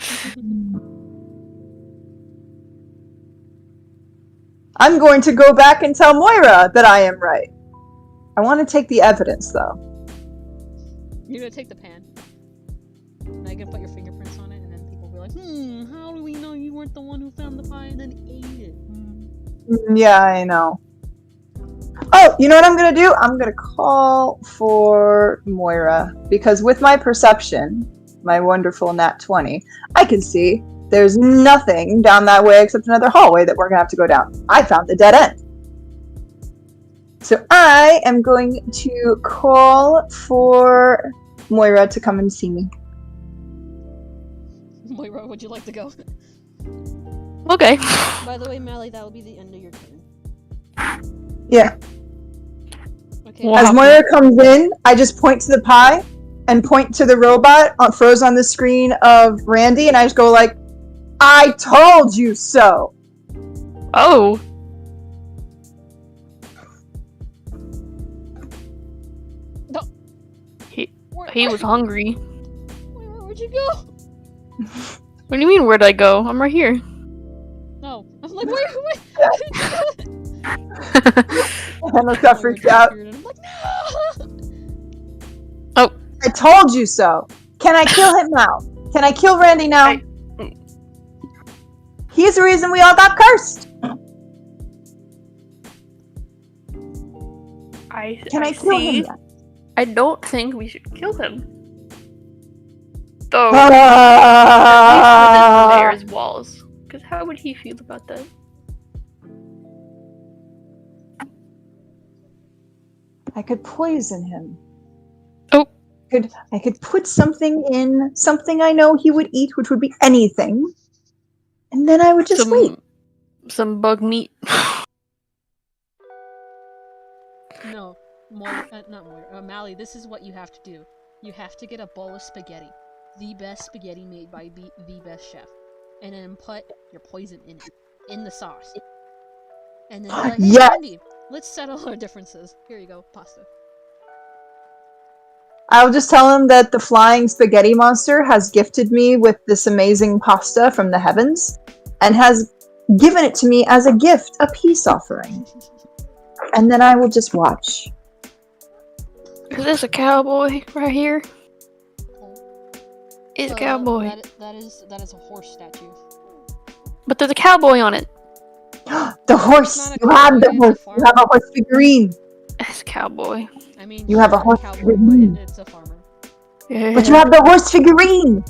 I'm going to go back and tell Moira that I am right. I want to take the evidence, though. You're gonna take the pan. Now you're gonna put your fingerprints on it, and then people will be like, how do we know you weren't the one who found the pie and then ate it? Yeah, I know. Oh, you know what I'm going to do? I'm going to call for Moira, because with my perception, my wonderful nat 20, I can see there's nothing down that way except another hallway that we're going to have to go down. I found the dead end. So I am going to call for Moira to come and see me. Moira, would you like to go? Okay. By the way, Mally, that will be the end of your turn. Yeah. Okay. Wow. As Moira comes in, I just point to the pie and point to the robot froze on the screen of Randy, and I just go like, I told you so! Oh. No. He was hungry. Where'd you go? What do you mean, where'd I go? I'm right here. No. I'm like, wait. And I got freaked out. And I'm like, no! Oh. I told you so! Can I kill him now? Can I kill Randy now? He's the reason we all got cursed! Can I kill him now? I don't think we should kill him. Though, Ah! at least within the mayor's walls. Because how would he feel about that? I could poison him. Oh. I could put something in, something I know he would eat, which would be anything. And then I would just wait. Some bug meat. No. Not Moira. Mally, this is what you have to do. You have to get a bowl of spaghetti. The best spaghetti made by the best chef. And then put your poison in it. in the sauce. And then be like, hey, Yes. Randy, let's settle our differences. Here you go, pasta. I'll just tell him that the flying spaghetti monster has gifted me with this amazing pasta from the heavens and has given it to me as a gift, a peace offering. And then I will just watch. Is this a cowboy right here? It's a cowboy. That is a horse statue. But there's a cowboy on it. The horse! not a You have the cowboy, horse! it's a You have a horse figurine! It's a cowboy. I mean, You have a sure, horse cowboy, figurine. but it's a farmer. Yeah. But you have the horse figurine!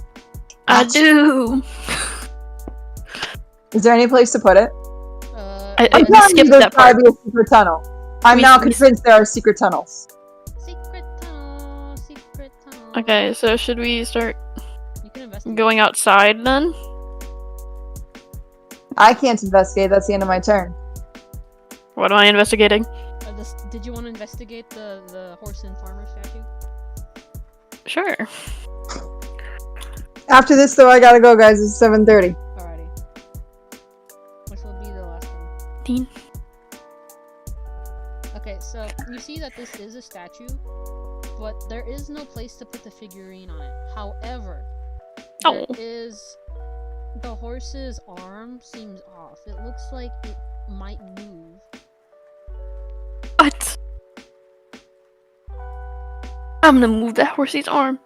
I do. Is there any place to put it? I I'm we telling you skipped there's that part. gotta be a secret tunnel. I'm now convinced there are secret tunnels. Secret tunnel, secret tunnel. Okay, so should we start You can investigate. going outside then? I can't investigate, that's the end of my turn. What am I investigating? Did you want to investigate the horse and farmer statue? Sure. After this though, I gotta go guys, it's 7:30. Alrighty. Which will be the last one. Dean. Okay, so you see that this is a statue, but there is no place to put the figurine on it. However, there is the horse's arm seems off. It looks like it might move. What? I'm gonna move that horsey's arm.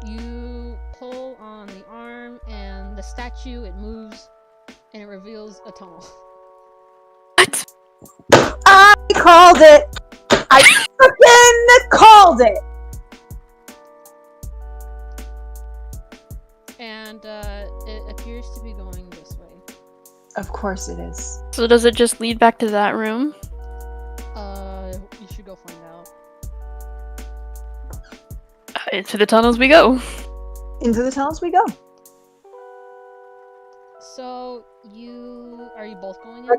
You pull on the arm, and the statue, it moves, and it reveals a tunnel. What? I called it! I freaking called it! And it appears to be going this way. Of course it is. So does it just lead back to that room? You should go find out. Into the tunnels we go. Into the tunnels we go. So are you both going in?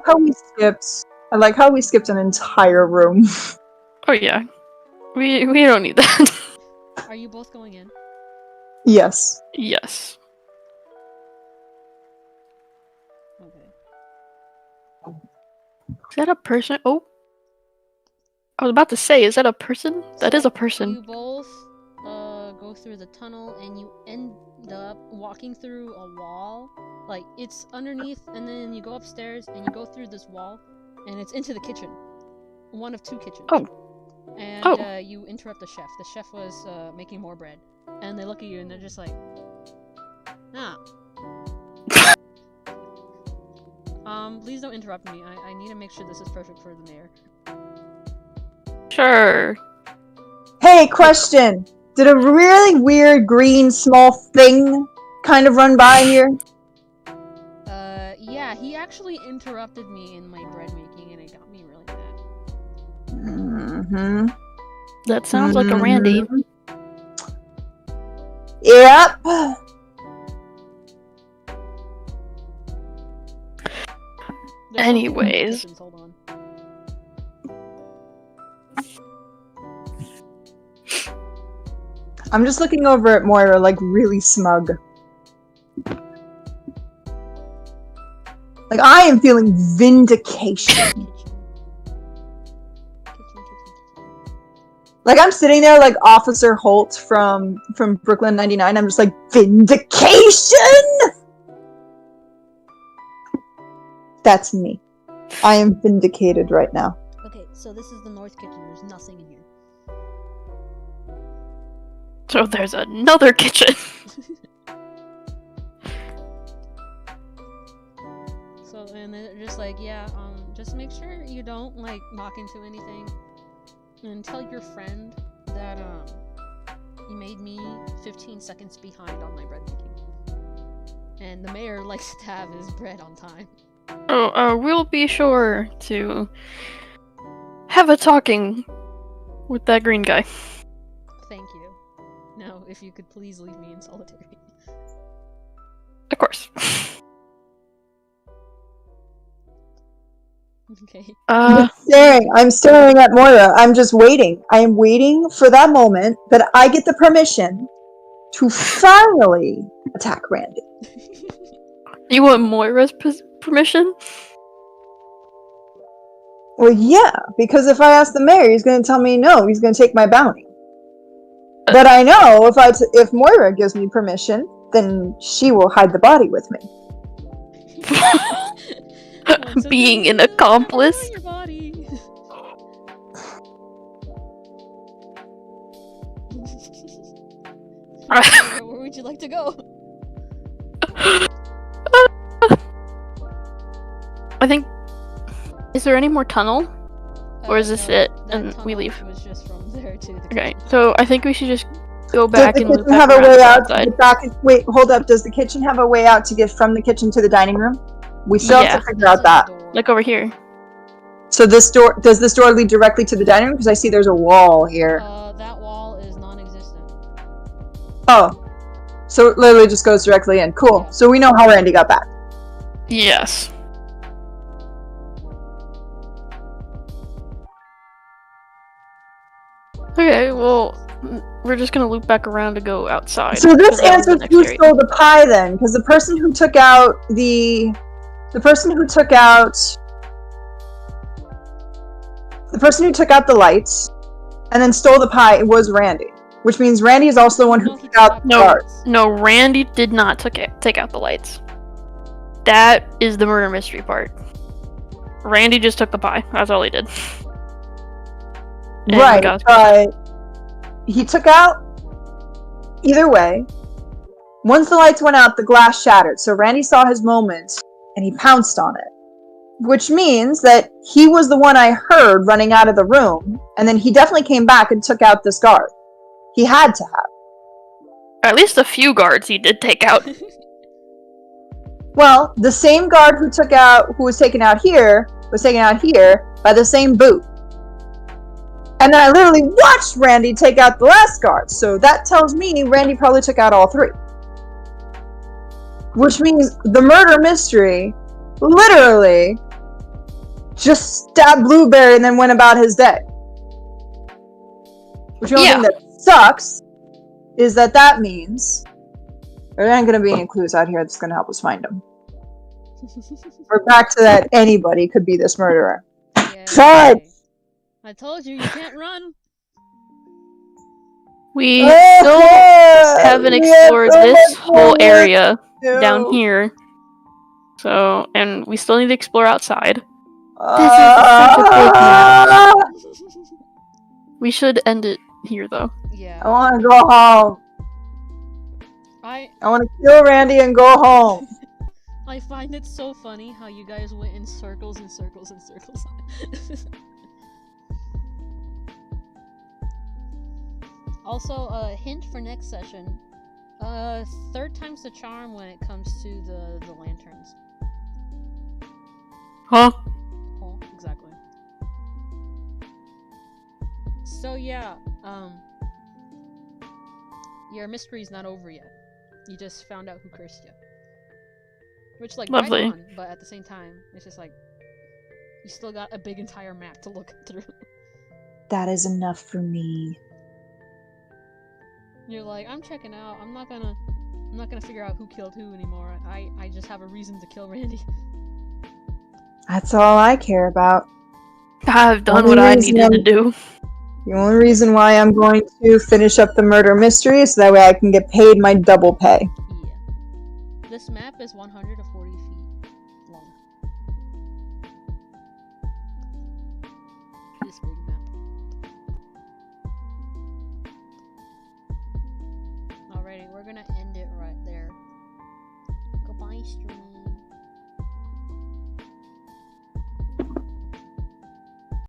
I like how we skipped an entire room. Oh yeah. We don't need that. Are you both going in? Yes. Yes. Okay. Is that a person? Oh. I was about to say, is that a person? That is a You person. both go through the tunnel, and you end up walking through a wall. Like, it's underneath, and then you go upstairs, and you go through this wall, and it's into the kitchen. One of two kitchens. Oh. And you interrupt the chef. The chef was making more bread. And they look at you, and they're just like, ah. Please don't interrupt me. I need to make sure this is perfect for the mayor. Sure. Hey, question! Did a really weird green small thing kind of run by here? Yeah, he actually interrupted me in my bread making, and it got me really mad. Mm-hmm. That sounds like a Randy. Yep. There's Anyways. kitchens, hold on. I'm just looking over at Moira, like, really smug. Like, I am feeling vindication. Like, I'm sitting there like Officer Holt from Brooklyn 99. I'm just like, vindication! That's me. I am vindicated right now. Okay, so this is the north kitchen. There's nothing in here. So there's another kitchen. So, and they're just like, yeah, just make sure you don't, like, knock into anything. And tell your friend that, you made me 15 seconds behind on my bread making. And the mayor likes to have his bread on time. Oh, we'll be sure to have a talking with that green guy. Thank you. Now, if you could please leave me in solitary. Of course. Okay. I'm staring at Moira. I'm just waiting. I am waiting for that moment that I get the permission to finally attack Randy. You want Moira's permission? Well, yeah, because if I ask the mayor, he's going to tell me no. He's going to take my bounty. But I know if Moira gives me permission, then she will hide the body with me. Being an accomplice. Your body. Where would you like to go? I think. Is there any more tunnel? Or is this No, it, that and we tunnel leave? Was just from there to the Okay, kitchen. so I think we should just go Does back the and loop kitchen back have a around way to the out to outside. get back? Wait, hold up. Does the kitchen have a way out to get from the kitchen to the dining room? We still have Yeah. to figure out that. Like over here. So does this door lead directly to the dining room? Because I see there's a wall here. That wall is non-existent. Oh. So it literally just goes directly in. Cool. Yeah. So we know how Randy got back. Yes. Okay, well, we're just gonna loop back around to go outside. So this 'cause that was the answers next who area. stole the pie then, because the person who took out the person who took out the lights and then stole the pie was Randy, which means Randy is also the one who No, he took out the took out guards. No, Randy did not take out the lights. That is the murder mystery part. Randy just took the pie. That's all he did. And Right, got- but he took out. Either way, once the lights went out, the glass shattered. So Randy saw his moment and he pounced on it. Which means that he was the one I heard running out of the room, and then he definitely came back and took out this guard. He had to have. At least a few guards he did take out. Well, the same guard who was taken out here by the same boot. And then I literally watched Randy take out the last guard, so that tells me Randy probably took out all three. Which means the murder mystery literally just stabbed Blueberry and then went about his day. Which the only thing that sucks is that means there aren't going to be any clues out here that's going to help us find him. We're back to that anybody could be this murderer. Yeah, Fine. okay. I told you can't run. We still haven't explored this whole area down here. So, and we still need to explore outside. This is such a big map. We should end it here, though. Yeah. I want to go home. I want to kill Randy and go home. I find it so funny how you guys went in circles and circles and circles. Also, a hint for next session. Third time's the charm when it comes to the lanterns. Huh? Oh, exactly. So yeah, your mystery's not over yet. You just found out who cursed you. Which, like, right Lovely. on, but at the same time, it's just like, you still got a big entire map to look through. That is enough for me. You're like, I'm checking out, I'm not gonna figure out who killed who anymore. I just have a reason to kill Randy. That's all I care about. I've done Only what I reason needed to I'm- do. The only reason why I'm going to finish up the murder mystery is so that way I can get paid my double pay. Yeah. This map is 140 feet long. This big map. Alrighty, we're gonna end it right there. Goodbye, stream.